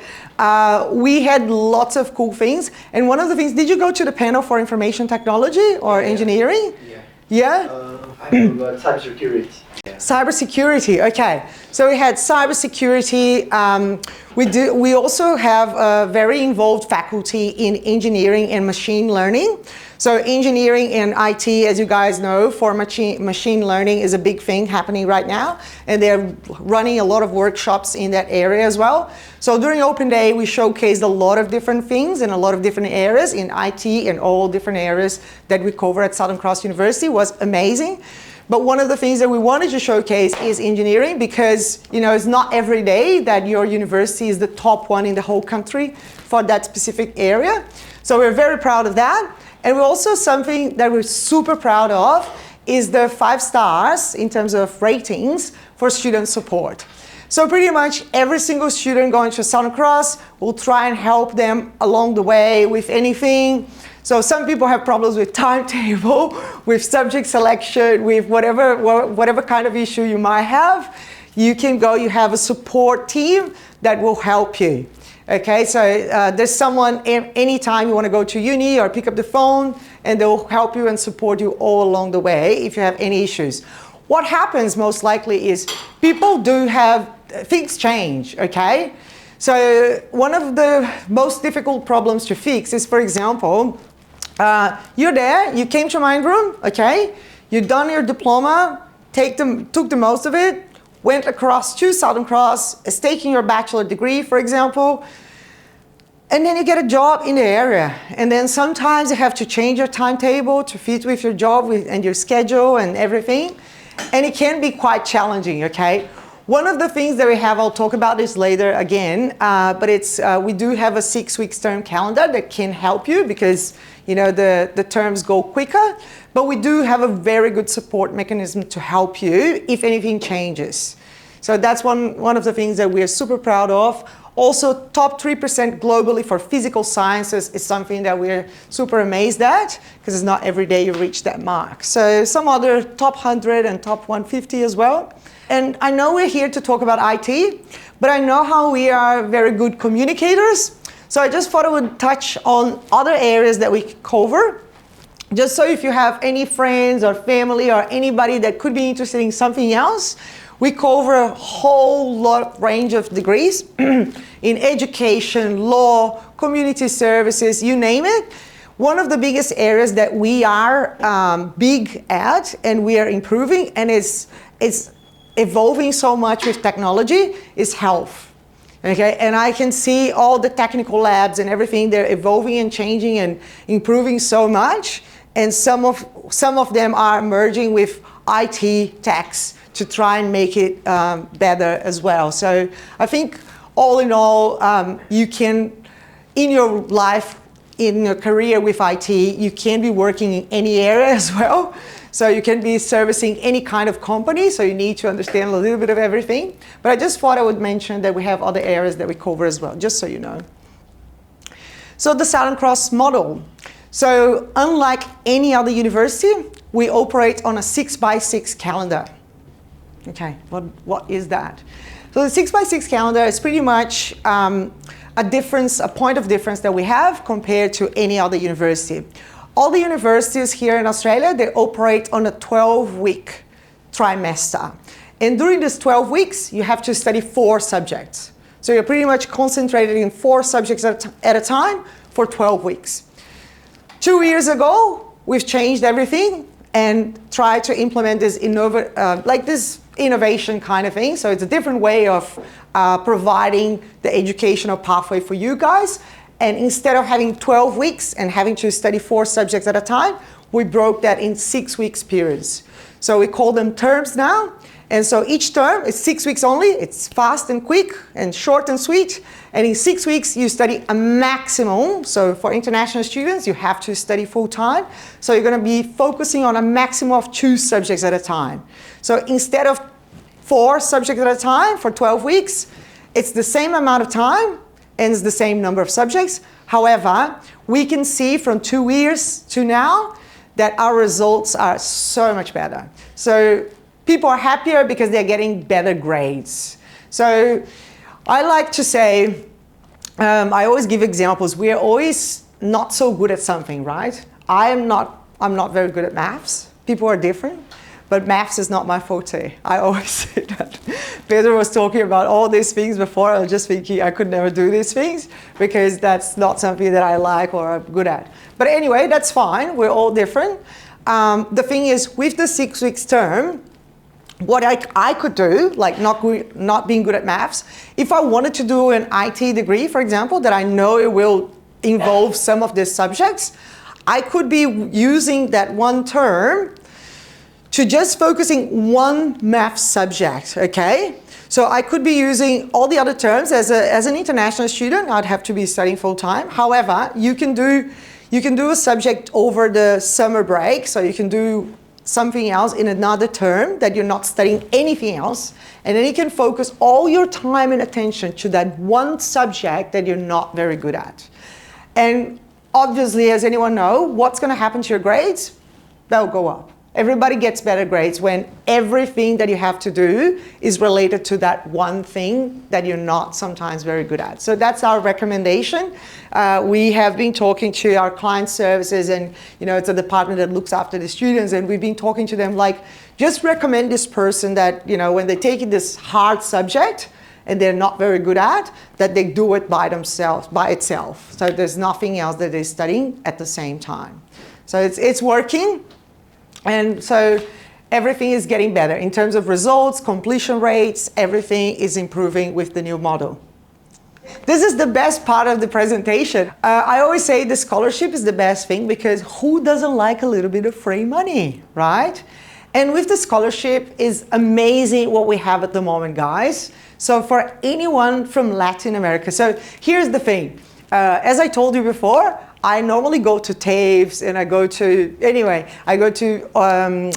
We had lots of cool things. And one of the things, did you go to the panel for information technology or engineering? Yeah?
I know about cybersecurity. Yeah.
Cybersecurity, okay. So we had cybersecurity. We also have a very involved faculty in engineering and machine learning. So engineering and IT, as you guys know, for machine learning is a big thing happening right now. And they're running a lot of workshops in that area as well. So during Open Day, we showcased a lot of different things in a lot of different areas in IT and all different areas that we cover at Southern Cross University. It was amazing. But one of the things that we wanted to showcase is engineering, because it's not every day that your university is the top one in the whole country for that specific area. So we're very proud of that. And we're also something that we're super proud of is the 5 stars in terms of ratings for student support. So pretty much every single student going to Southern Cross will try and help them along the way with anything. So some people have problems with timetable, with subject selection, with whatever kind of issue you might have. You can go, you have a support team that will help you. Okay, so there's someone anytime you want to go to uni or pick up the phone, and they'll help you and support you all along the way if you have any issues. What happens most likely is people do have, things change, okay? So one of the most difficult problems to fix is, for example, you're there, you came to Mindroom, okay? You've done your diploma, took the most of it, went across to Southern Cross, is taking your bachelor degree, for example, and then you get a job in the area. And then sometimes you have to change your timetable to fit with your job and your schedule and everything. And it can be quite challenging, okay? One of the things that we have, I'll talk about this later again, but we do have a 6-week term calendar that can help you because the terms go quicker, but we do have a very good support mechanism to help you if anything changes. So that's one of the things that we are super proud of. Also, top 3% globally for physical sciences is something that we're super amazed at, because it's not every day you reach that mark. So some other top 100 and top 150 as well. And I know we're here to talk about IT, but I know how we are very good communicators. So I just thought I would touch on other areas that we cover. Just so if you have any friends or family or anybody that could be interested in something else, we cover a whole range of degrees in education, law, community services, you name it. One of the biggest areas that we are big at and we are improving, and it's evolving so much with technology, is health. Okay, and I can see all the technical labs and everything, they're evolving and changing and improving so much. And some of them are merging with IT techs to try and make it better as well. So I think all in all, you can, in your life, in your career with IT, you can be working in any area as well. So you can be servicing any kind of company, so you need to understand a little bit of everything. But I just thought I would mention that we have other areas that we cover as well, just so you know. So the Southern Cross model. So unlike any other university, we operate on a 6x6 calendar. Okay, what is that? So the 6x6 calendar is pretty much a point of difference that we have compared to any other university. All the universities here in Australia, they operate on a 12-week trimester. And during this 12 weeks, you have to study 4 subjects. So you're pretty much concentrated in 4 subjects at a time for 12 weeks. 2 years ago, we've changed everything. and try to implement this this innovation kind of thing. So it's a different way of providing the educational pathway for you guys. And instead of having 12 weeks and having to study 4 subjects at a time, we broke that in 6 weeks periods. So we call them terms now. And so each term is 6 weeks only. It's fast and quick and short and sweet. And in 6 weeks, you study a maximum. So for international students, you have to study full time. So you're going to be focusing on a maximum of 2 subjects at a time. So instead of 4 subjects at a time for 12 weeks, it's the same amount of time and it's the same number of subjects. However, we can see from 2 years to now that our results are so much better. So people are happier because they're getting better grades. So I like to say, I always give examples. We are always not so good at something, right? I'm not very good at maths. People are different, but maths is not my forte. I always say that. Pedro was talking about all these things before. I was just thinking I could never do these things because that's not something that I like or I'm good at. But anyway, that's fine. We're all different. The thing is, with the 6 weeks term, what I could do, like not being good at maths, if I wanted to do an IT degree, for example, that I know it will involve some of these subjects, I could be using that one term to just focusing one math subject, okay? So I could be using all the other terms. As an international student, I'd have to be studying full time. However, you can do a subject over the summer break, so you can do something else in another term that you're not studying anything else, and then you can focus all your time and attention to that one subject that you're not very good at. And obviously, as anyone know, what's going to happen to your grades? They'll go up. Everybody gets better grades when everything that you have to do is related to that one thing that you're not sometimes very good at. So that's our recommendation. We have been talking to our client services, and it's a department that looks after the students, and we've been talking to them like, just recommend this person that when they take this hard subject and they're not very good at, that they do it by themselves, by itself. So there's nothing else that they're studying at the same time. So it's working. And so everything is getting better. In terms of results, completion rates, everything is improving with the new model. This is the best part of the presentation. I always say the scholarship is the best thing because who doesn't like a little bit of free money, right? And with the scholarship, it's amazing what we have at the moment, guys. So for anyone from Latin America, so here's the thing. As I told you before, I normally go to TAFEs and I go to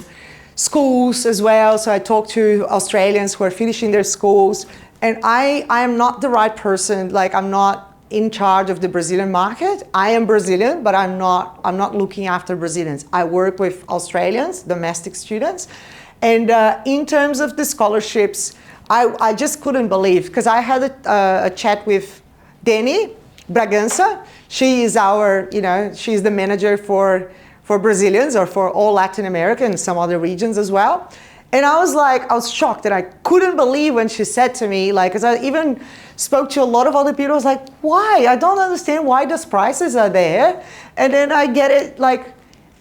schools as well. So I talk to Australians who are finishing their schools. And I am not the right person, like I'm not in charge of the Brazilian market. I am Brazilian, but I'm not looking after Brazilians. I work with Australians, domestic students. And in terms of the scholarships, I just couldn't believe, because I had a chat with Dani Bragança. She is she's the manager for Brazilians, or for all Latin America and some other regions as well. And I was shocked, and I couldn't believe when she said to me, because I even spoke to a lot of other people, I was like, why? I don't understand why those prices are there. And then I get it,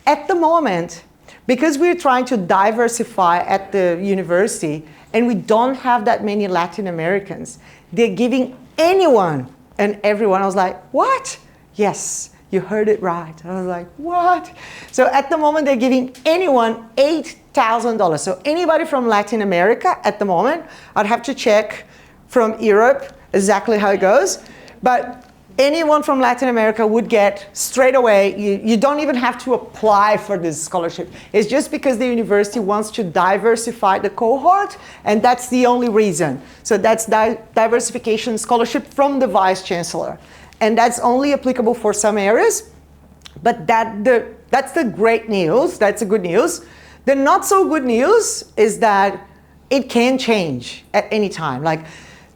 at the moment, because we're trying to diversify at the university, and we don't have that many Latin Americans, they're giving anyone and everyone. I was like, what? Yes, you heard it right. I was like, what? So at the moment, they're giving anyone $8,000. So anybody from Latin America at the moment, I'd have to check from Europe exactly how it goes. But anyone from Latin America would get straight away, you don't even have to apply for this scholarship. It's just because the university wants to diversify the cohort, and that's the only reason. So that's diversification scholarship from the Vice Chancellor. And that's only applicable for some areas, but that's the great news, that's the good news. The not so good news is that it can change at any time.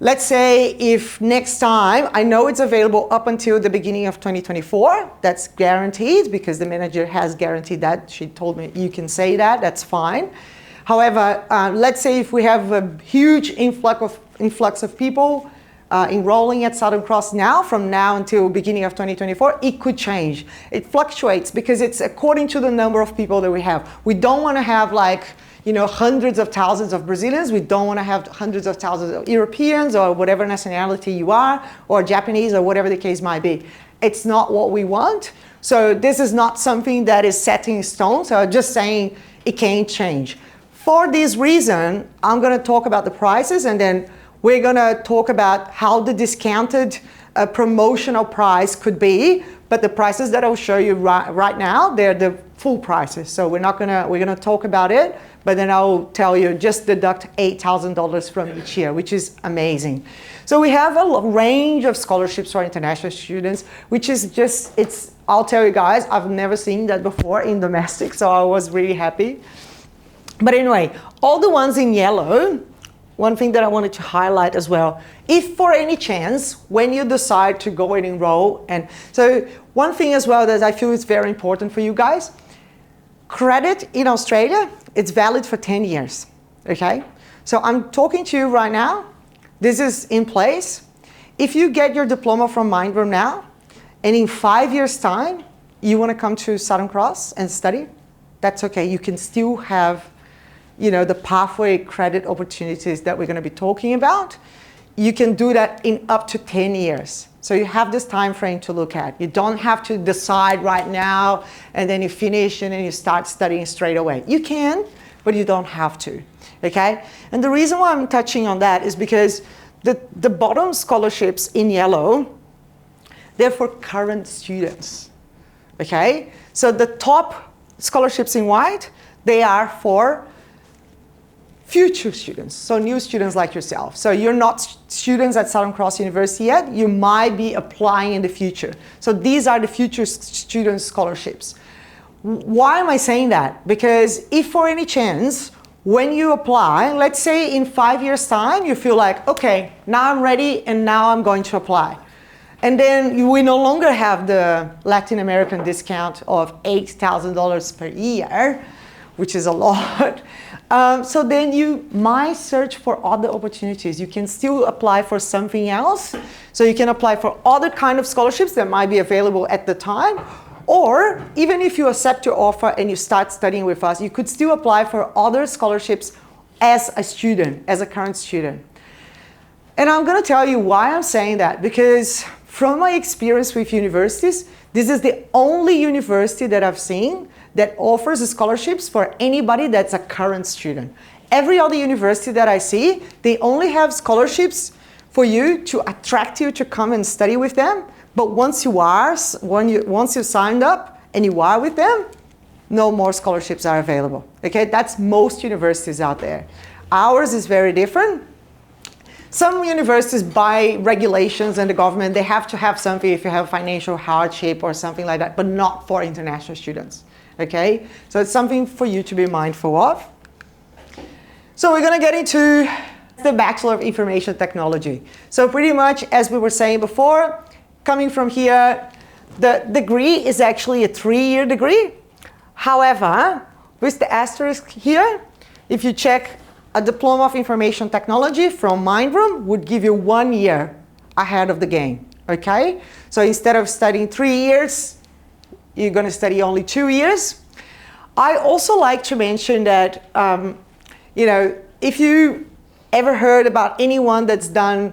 Let's say if next time, I know it's available up until the beginning of 2024, that's guaranteed because the manager has guaranteed that. She told me you can say that, that's fine. However, let's say if we have a huge influx of people enrolling at Southern Cross now, from now until beginning of 2024, it could change. It fluctuates because it's according to the number of people that we have. We don't want to have like, you know, hundreds of thousands of Brazilians. We don't want to have hundreds of thousands of Europeans or whatever nationality you are, or Japanese, or whatever the case might be. It's not what we want. So this is not something that is set in stone. So I'm just saying it can change. For this reason, I'm going to talk about the prices, and then we're going to talk about how the discounted promotional price could be. But the prices that I'll show you right now, they're the full prices. So we're going to talk about it, but then I'll tell you just deduct $8,000 from each year, which is amazing. So we have a range of scholarships for international students, which is just, I'll tell you guys, I've never seen that before in domestic, so I was really happy. But anyway, all the ones in yellow, one thing that I wanted to highlight as well, if for any chance, when you decide to go and enroll, and so one thing as well that I feel is very important for you guys, credit in Australia, it's valid for 10 years, okay? So I'm talking to you right now, this is in place. If you get your diploma from Mindroom now, and in 5 years' time, you want to come to Southern Cross and study, that's okay. You can still have, you know, the pathway credit opportunities that we're going to be talking about. You can do that in up to 10 years. So you have this time frame to look at. You don't have to decide right now, and then you finish, and then you start studying straight away. You can, but you don't have to, okay? And the reason why I'm touching on that is because the bottom scholarships in yellow, they're for current students, okay? So the top scholarships in white, they are for future students, so new students like yourself. So you're not students at Southern Cross University yet, you might be applying in the future. So these are the future student scholarships. Why am I saying that? Because if for any chance, when you apply, let's say in 5 years' time, you feel like, okay, now I'm ready and now I'm going to apply. And then we no longer have the Latin American discount of $8,000 per year, which is a lot. So then you might search for other opportunities. You can still apply for something else. So you can apply for other kind of scholarships that might be available at the time. Or even if you accept your offer and you start studying with us, you could still apply for other scholarships as a student, as a current student. And I'm going to tell you why I'm saying that, because from my experience with universities, this is the only university that I've seen that offers scholarships for anybody that's a current student. Every other university that I see, they only have scholarships for you to attract you to come and study with them. But once you signed up and you are with them, no more scholarships are available. Okay, that's most universities out there. Ours is very different. Some universities, by regulations and the government, they have to have something if you have financial hardship or something like that, but not for international students. Okay, so it's something for you to be mindful of. So we're going to get into the Bachelor of Information Technology. So pretty much, as we were saying before, coming from here, the degree is actually a 3-year degree. However, with the asterisk here, if you check a Diploma of Information Technology from Mindroom would give you 1 year ahead of the game, okay? So instead of studying 3 years, you're going to study only 2 years. I also like to mention that, you know, if you ever heard about anyone that's done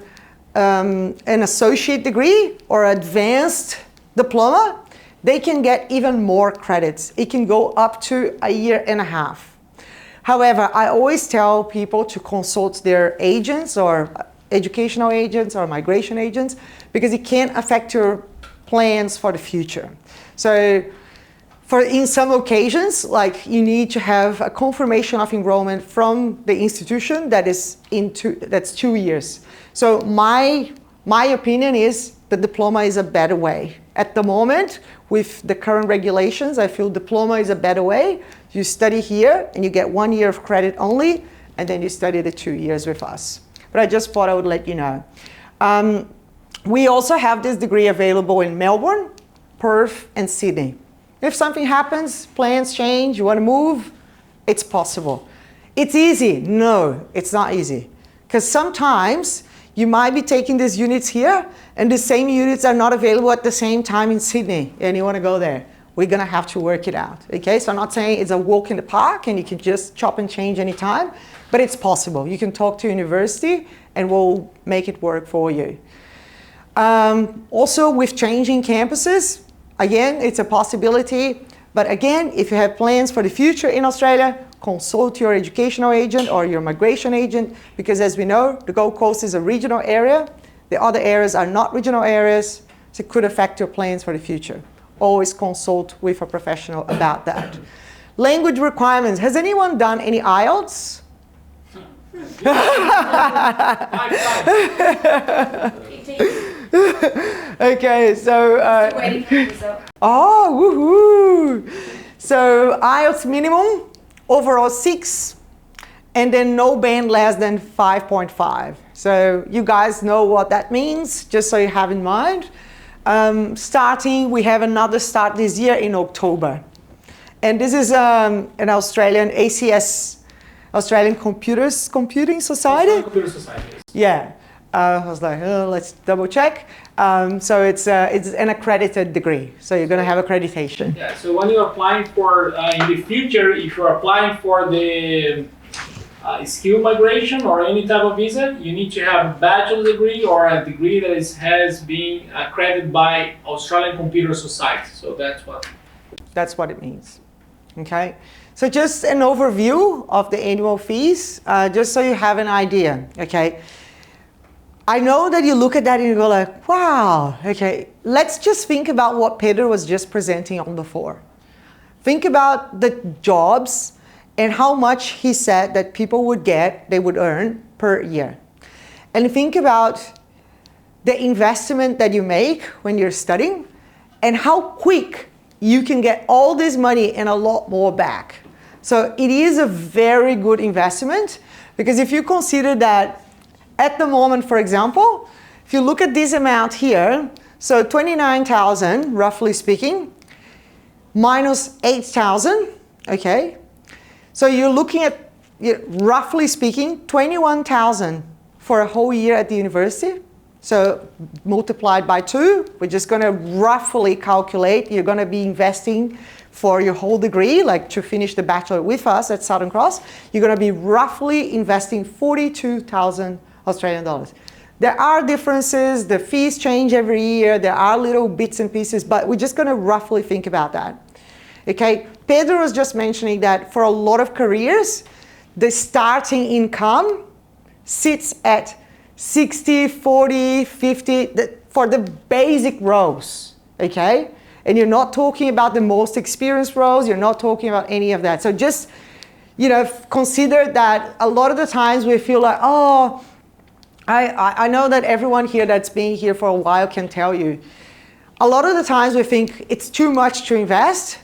an associate degree or advanced diploma, they can get even more credits. It can go up to 1.5 years. However, I always tell people to consult their agents or educational agents or migration agents, because it can affect your plans for the future. So in some occasions, like you need to have a confirmation of enrollment from the institution that's 2 years. So my opinion is the diploma is a better way. At the moment, with the current regulations, I feel diploma is a better way. You study here and you get 1 year of credit only, and then you study the 2 years with us. But I just thought I would let you know. We also have this degree available in Melbourne, Perth, and Sydney. If something happens, plans change, you want to move, it's possible. It's easy. No, it's not easy. Because sometimes You might be taking these units here, and the same units are not available at the same time in Sydney, and you want to go there. We're going to have to work it out. Okay, so I'm not saying it's a walk in the park and you can just chop and change anytime, but it's possible. You can talk to university and we'll make it work for you. Also, with changing campuses, again, it's a possibility. But again, if you have plans for the future in Australia, consult your educational agent or your migration agent, because as we know, the Gold Coast is a regional area. The other areas are not regional areas, so it could affect your plans for the future. Always consult with a professional about that. Language requirements. Has anyone done any IELTS? Okay, so
waiting for the result.
oh, woohoo! So IELTS minimum, overall 6, and then no band less than 5.5. So you guys know what that means, just so you have in mind. Starting, we have another start this year in October. And this is an Australian ACS, Australian Computing Society?
Computer Society.
Yeah. I was like, oh, let's double check. So it's an accredited degree. So you're going to have accreditation.
Yeah, so when you're applying for, in the future, if you're applying for the skill migration or any type of visa, you need to have a bachelor's degree or a degree that has been accredited by Australian Computer Society. So that's what
it means. Okay. So just an overview of the annual fees, just so you have an idea. Okay. I know that you look at that and you go like, wow, okay, let's just think about what Pedro was just presenting on before. Think about the jobs and how much he said that people would get, they would earn per year. And think about the investment that you make when you're studying and how quick you can get all this money and a lot more back. So it is a very good investment, because if you consider that at the moment, for example, if you look at this amount here, so 29,000, roughly speaking, minus 8,000, okay? So you're looking at, roughly speaking, 21,000 for a whole year at the university. So multiplied by 2, we're just going to roughly calculate, you're going to be investing for your whole degree, like to finish the bachelor with us at Southern Cross, you're going to be roughly investing 42,000 Australian dollars. There are differences, the fees change every year, there are little bits and pieces, but we're just going to roughly think about that. Okay, Pedro was just mentioning that for a lot of careers, the starting income sits at 60, 40, 50 for the basic roles, okay? And you're not talking about the most experienced roles, you're not talking about any of that. So just, consider that a lot of the times we feel like, oh, I know that everyone here that's been here for a while can tell you. A lot of the times we think it's too much to invest,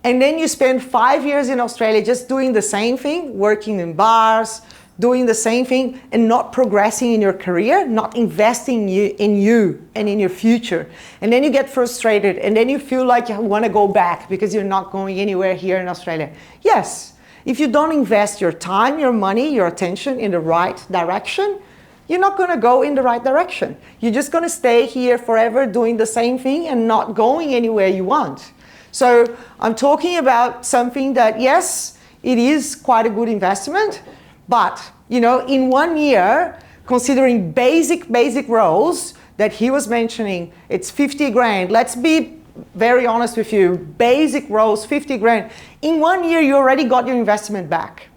and then you spend 5 years in Australia just doing the same thing, working in bars, doing the same thing, and not progressing in your career, not investing in you and in your future. And then you get frustrated, and then you feel like you want to go back because you're not going anywhere here in Australia. Yes, if you don't invest your time, your money, your attention in the right direction, you're not going to go in the right direction. You're just going to stay here forever doing the same thing and not going anywhere you want. So I'm talking about something that, yes, it is quite a good investment, but in 1 year, considering basic roles that he was mentioning, it's 50 grand. Let's be very honest with you. Basic roles, 50 grand. In 1 year, you already got your investment back.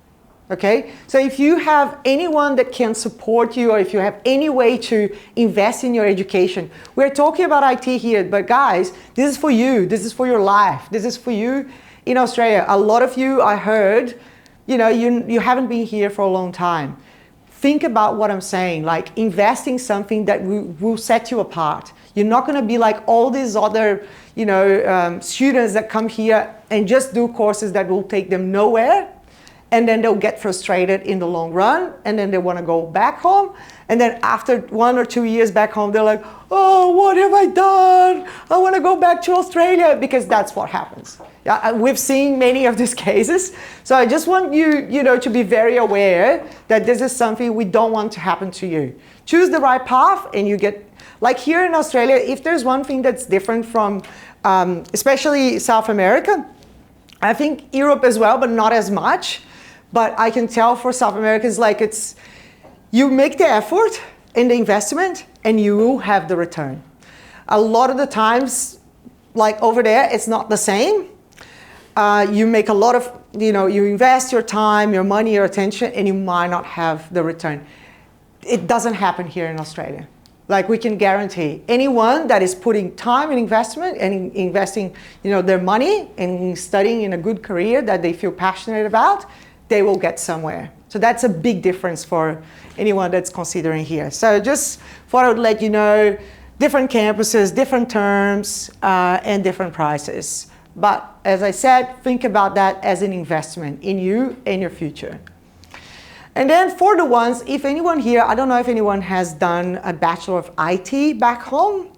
Okay, so if you have anyone that can support you, or if you have any way to invest in your education, we're talking about IT here, but guys, this is for you, this is for your life, this is for you in Australia. A lot of you, I heard, you haven't been here for a long time. Think about what I'm saying, like investing something that will set you apart. You're not going to be like all these other, students that come here and just do courses that will take them nowhere. and then they'll get frustrated in the long run, and then they want to go back home. And then after 1 or 2 years back home, they're like, oh, what have I done? I want to go back to Australia, because that's what happens. Yeah, we've seen many of these cases. So I just want you, to be very aware that this is something we don't want to happen to you. Choose the right path, and you get, like here in Australia, if there's one thing that's different from, especially South America, I think Europe as well, but not as much. But I can tell for South America, it's like you make the effort in the investment and you will have the return. A lot of the times, like over there, it's not the same. You make a lot of, you invest your time, your money, your attention, and you might not have the return. It doesn't happen here in Australia. Like we can guarantee anyone that is putting time and investment and investing, their money and studying in a good career that they feel passionate about, they will get somewhere. So that's a big difference for anyone that's considering here. So just thought I would let you know, different campuses, different terms, and different prices. But as I said, think about that as an investment in you and your future. And then for the ones, if anyone here, I don't know if anyone has done a Bachelor of IT back home?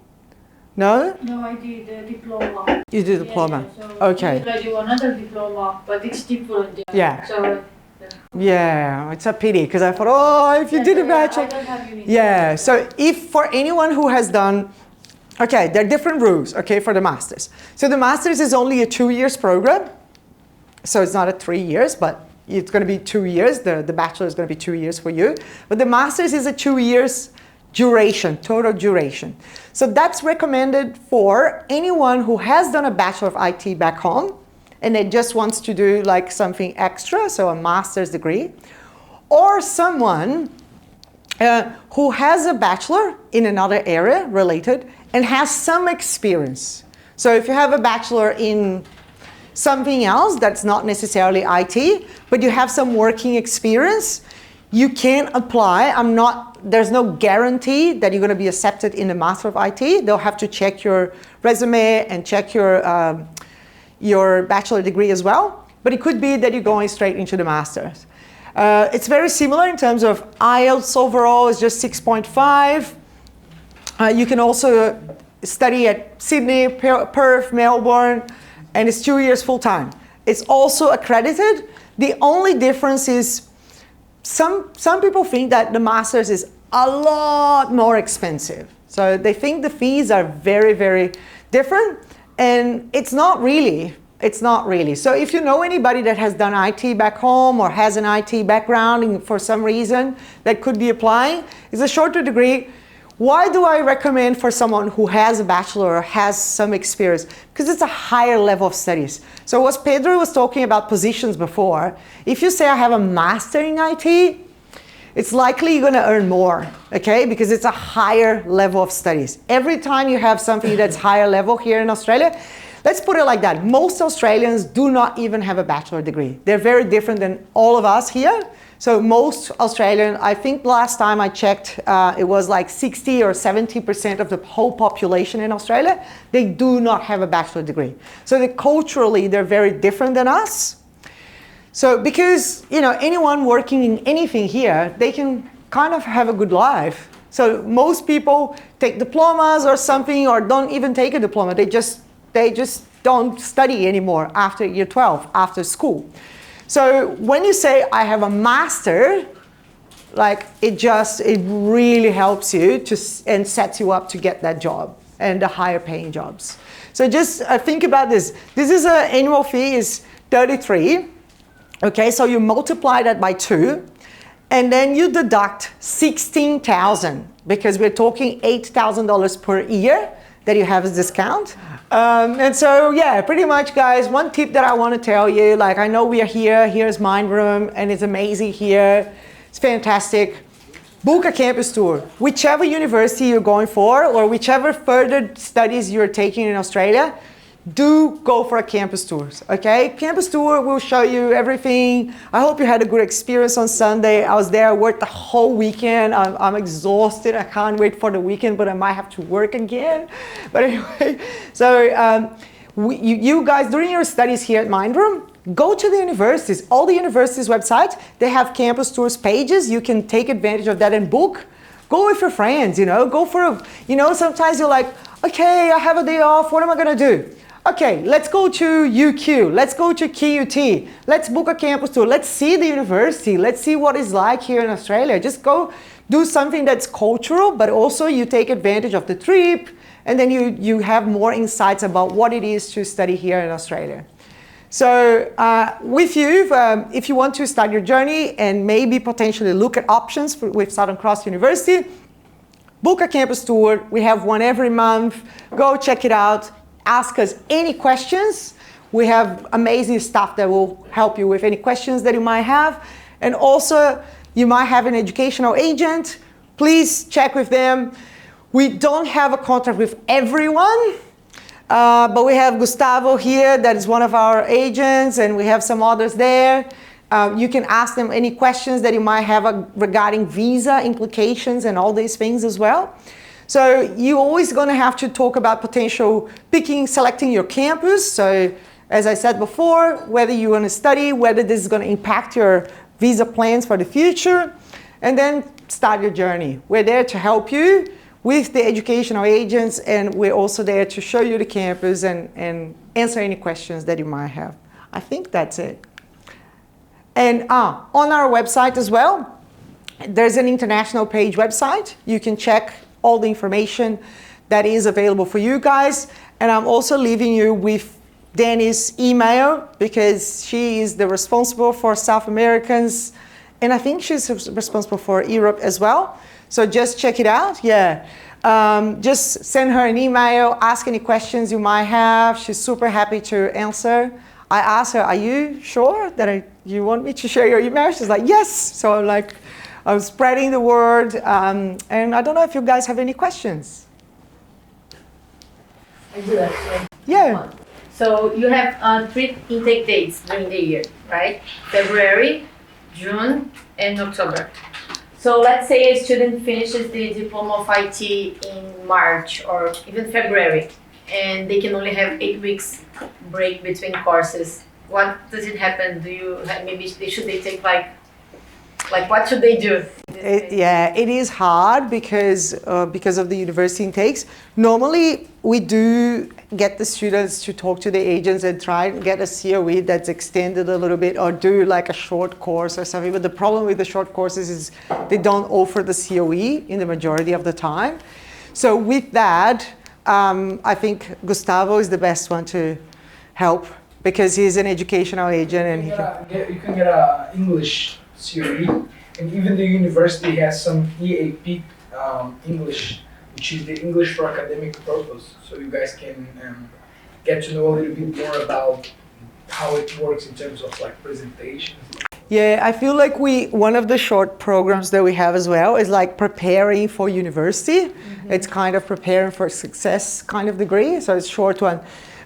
No?
No, I did a diploma.
You did a diploma?
Yeah, so
okay.
I do another diploma, but it's different.
Yeah.
So,
yeah, it's a pity, because I thought, oh, if you did a Bachelor.
I don't have uni.
Yeah, so if for anyone who has done, okay, there are different rules, okay, for the Masters. So the Masters is only a 2 years program. So it's not a 3 years, but it's going to be 2 years. The Bachelor is going to be 2 years for you. But the Masters is a 2 years duration, total duration. So that's recommended for anyone who has done a Bachelor of IT back home and it just wants to do like something extra, so a master's degree, or someone who has a bachelor in another area related and has some experience. So if you have a bachelor in something else that's not necessarily IT, but you have some working experience, you can apply. There's no guarantee that you're going to be accepted in the Master of IT. They'll have to check your resume and check your bachelor degree as well. But it could be that you're going straight into the Master's. It's very similar in terms of IELTS overall is just 6.5. You can also study at Sydney, Perth, Melbourne, and it's 2 years full time. It's also accredited. The only difference is some people think that the Master's is a lot more expensive. So they think the fees are very, very different, and it's not really. It's not really. So if you know anybody that has done IT back home or has an IT background and for some reason that could be applying, it's a shorter degree. Why do I recommend for someone who has a bachelor or has some experience? Because it's a higher level of studies. So as Pedro was talking about positions before, if you say I have a master in IT, it's likely you're going to earn more, okay? Because it's a higher level of studies. Every time you have something that's higher level here in Australia, let's put it like that. Most Australians do not even have a bachelor degree. They're very different than all of us here. So most Australian, I think last time I checked, it was like 60 or 70% of the whole population in Australia, they do not have a bachelor degree. So culturally, they're very different than us. So because, anyone working in anything here, they can kind of have a good life. So most people take diplomas or something, or don't even take a diploma. They just don't study anymore after year 12, after school. So when you say I have a master, like it really helps you and sets you up to get that job and the higher paying jobs. So just think about this. This is an annual fee is 33. Okay, so you multiply that by 2, and then you deduct 16,000 because we're talking $8,000 per year that you have as discount. And so, yeah, pretty much, guys, one tip that I want to tell you, like I know we are here, here's Mindroom, and it's amazing here. It's fantastic. Book a campus tour. Whichever university you're going for or whichever further studies you're taking in Australia, do go for a campus tour, okay? Campus tour will show you everything. I hope you had a good experience on Sunday. I was there, I worked the whole weekend. I'm exhausted. I can't wait for the weekend, but I might have to work again. But anyway, so you guys, during your studies here at Mindroom, go to the universities. All the universities' websites, they have campus tours pages. You can take advantage of that and book. Go with your friends, go for a, sometimes you're like, okay, I have a day off, what am I gonna do? Okay, let's go to UQ, let's go to QUT, let's book a campus tour, let's see the university, let's see what it's like here in Australia. Just go do something that's cultural, but also you take advantage of the trip, and then you have more insights about what it is to study here in Australia. So with you, if you want to start your journey and maybe potentially look at options with Southern Cross University, book a campus tour. We have one every month. Go check it out. Ask us any questions. We have amazing staff that will help you with any questions that you might have. And also, you might have an educational agent. Please check with them. We don't have a contract with everyone, but we have Gustavo here, that is one of our agents, and we have some others there. You can ask them any questions that you might have regarding visa implications and all these things as well. So you're always going to have to talk about potential selecting your campus. So as I said before, whether you want to study, whether this is going to impact your visa plans for the future, and then start your journey. We're there to help you with the educational agents, and we're also there to show you the campus and answer any questions that you might have. I think that's it. And on our website as well, there's an international page website. You can check all the information that is available for you guys. And I'm also leaving you with Danny's email, because she is the responsible for South Americans, and I think she's responsible for Europe as well. So just check it out. Yeah. Just send her an email, ask any questions you might have. She's super happy to answer. I asked her, are you sure that you want me to share your email? She's like, yes. So I'm spreading the word. And I don't know if you guys have any questions.
I do actually.
Yeah.
So you have 3 intake dates during the year, right? February, June, and October. So let's say a student finishes the diploma of IT in March or even February, and they can only have 8 weeks break between courses. What does it happen? Do you have, maybe should they take like what should they do?
It is hard because of the university intakes. Normally, we do get the students to talk to the agents and try and get a COE that's extended a little bit, or do like a short course or something. But the problem with the short courses is they don't offer the COE in the majority of the time. So with that, I think Gustavo is the best one to help, because he's an educational agent, and
you can get an English COE, and even the university has some EAP English, which is the English for academic purpose. So you guys can get to know a little bit more about how it works in terms of like presentations.
Yeah, I feel like one of the short programs that we have as well is like preparing for university. Mm-hmm. It's kind of preparing for success kind of degree, so it's a short one.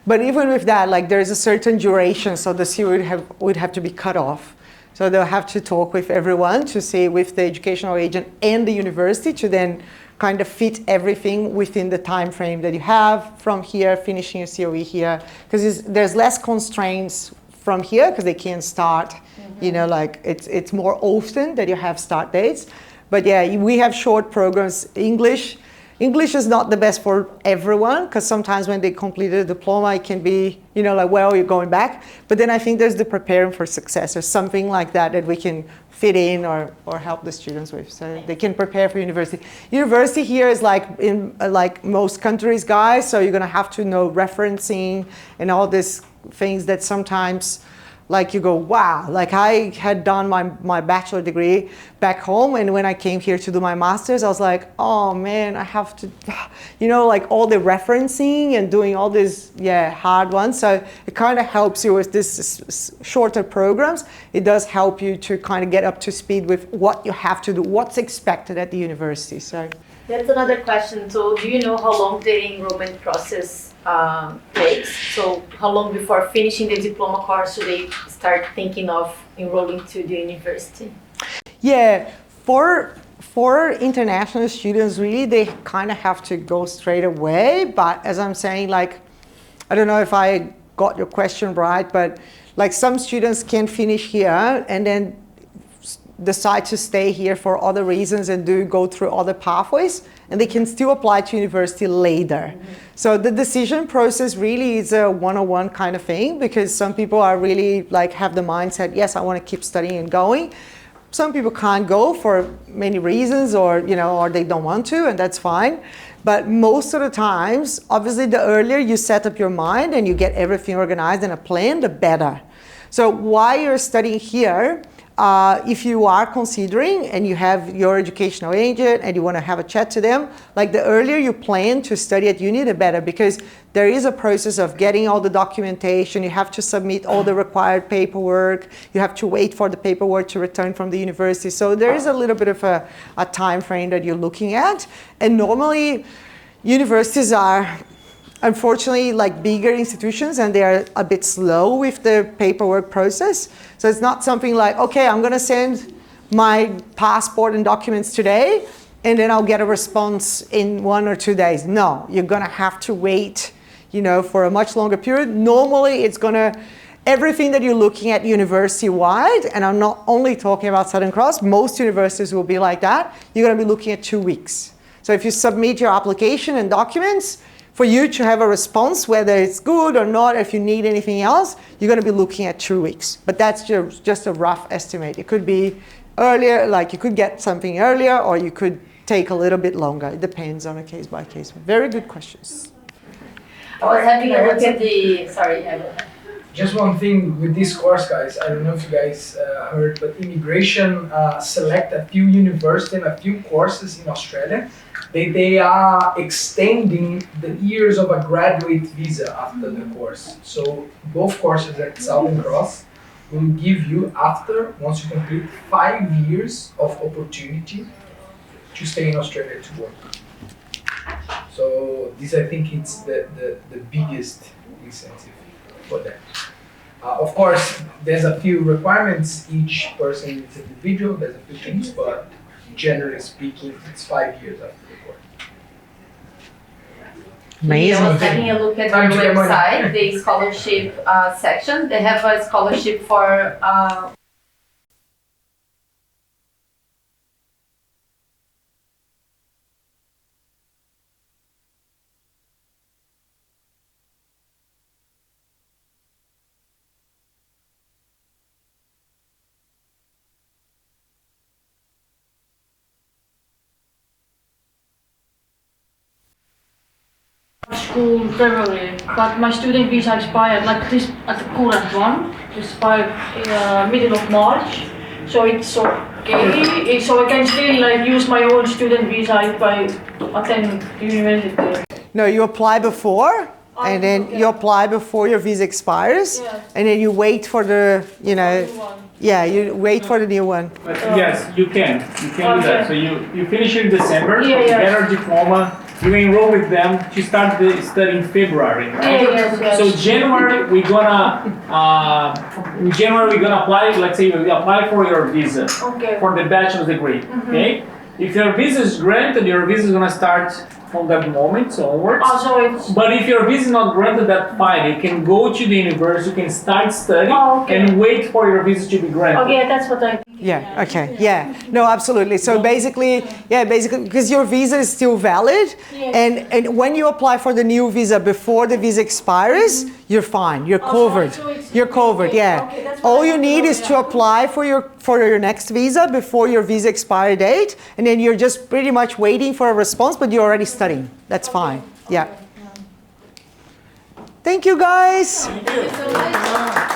But even with that, like there's a certain duration, so the COE would have to be cut off. So they'll have to talk with everyone to see with the educational agent and the university to then kind of fit everything within the time frame that you have from here, finishing your COE here, because there's less constraints from here because they can't start, like it's more often that you have start dates. But yeah, we have short programs. English is not the best for everyone, because sometimes when they complete a diploma, it can be, well, you're going back. But then I think there's the preparing for success or something like that we can fit in or help the students with, so they can prepare for university. University here is like in like most countries, guys, so you're gonna have to know referencing and all these things that sometimes like you go, wow, like I had done my bachelor degree back home, and when I came here to do my master's, I was like, oh man, I have to, like all the referencing and doing all these, hard ones. So it kind of helps you with this shorter programs. It does help you to kind of get up to speed with what you have to do, what's expected at the university. So
that's another question. So do you know how long the enrollment process takes? So how long before finishing the diploma course should they start thinking of enrolling to the university?
Yeah, for international students, really, they kind of have to go straight away. But as I'm saying, like, I don't know if I got your question right, but like some students can finish here and then decide to stay here for other reasons and go through other pathways, and they can still apply to university later. So the decision process really is a one-on-one kind of thing, because some people are really like have the mindset, yes, I want to keep studying and going. Some people can't go for many reasons, or or they don't want to, and that's fine. But most of the times, obviously, the earlier you set up your mind and you get everything organized and a plan, the better. So while you're studying here, if you are considering and you have your educational agent and you want to have a chat to them, like the earlier you plan to study at uni, the better, because there is a process of getting all the documentation. You have to submit all the required paperwork. You have to wait for the paperwork to return from the university. So there is a little bit of a time frame that you're looking at. And normally universities are, unfortunately, like bigger institutions, and they are a bit slow with the paperwork process. So it's not something like, okay, I'm going to send my passport and documents today, and then I'll get a response in 1 or 2 days. No, you're going to have to wait, for a much longer period. Normally, it's going to, everything that you're looking at university-wide, and I'm not only talking about Southern Cross, most universities will be like that, you're going to be looking at 2 weeks. So if you submit your application and documents, for you to have a response, whether it's good or not, if you need anything else, you're going to be looking at 2 weeks. But that's just a rough estimate. It could be earlier, like you could get something earlier, or you could take a little bit longer. It depends on a case by case. Very good questions.
I was having a look at the, sorry.
Just one thing with this course, guys. I don't know if you guys heard, but immigration select a few universities and a few courses in Australia. They are extending the years of a graduate visa after the course. So both courses at Southern Cross will give you, once you complete 5 years of opportunity to stay in Australia to work. So this, I think, it's the biggest incentive for that. Of course, there's a few requirements. Each person is individual. There's a few things, but generally speaking, it's 5 years after the course.
Amazing.
I was having a look at their website, the scholarship section. They have a scholarship for
school in February, but my student visa expired, like this at the current one, expired middle of March, so it's okay. So I can still like use my old student visa if I attend university.
No, you apply before, and then you apply before your visa expires, and then you wait for the, you wait for the new one.
But yes, you can do that. So you finish in December, you get your diploma, you enroll with them to start the study in February, right?
Yes.
So January we're gonna apply. Let's say you apply for your visa for the bachelor's degree. Okay, if your visa is granted, your visa is gonna start from that moment onwards. But if your visa is not granted, that's fine. You can go to the university, you can start studying and wait for your visa to be granted.
Okay, that's what I.
Yeah, okay, yeah. No, absolutely. So basically, because your visa is still valid, and when you apply for the new visa before the visa expires, you're fine, you're covered. You're covered, yeah. All you need is to apply for your next visa before your visa expiry date, and then you're just pretty much waiting for a response, but you're already studying. That's fine, yeah. Thank you, guys.
Thank you so much.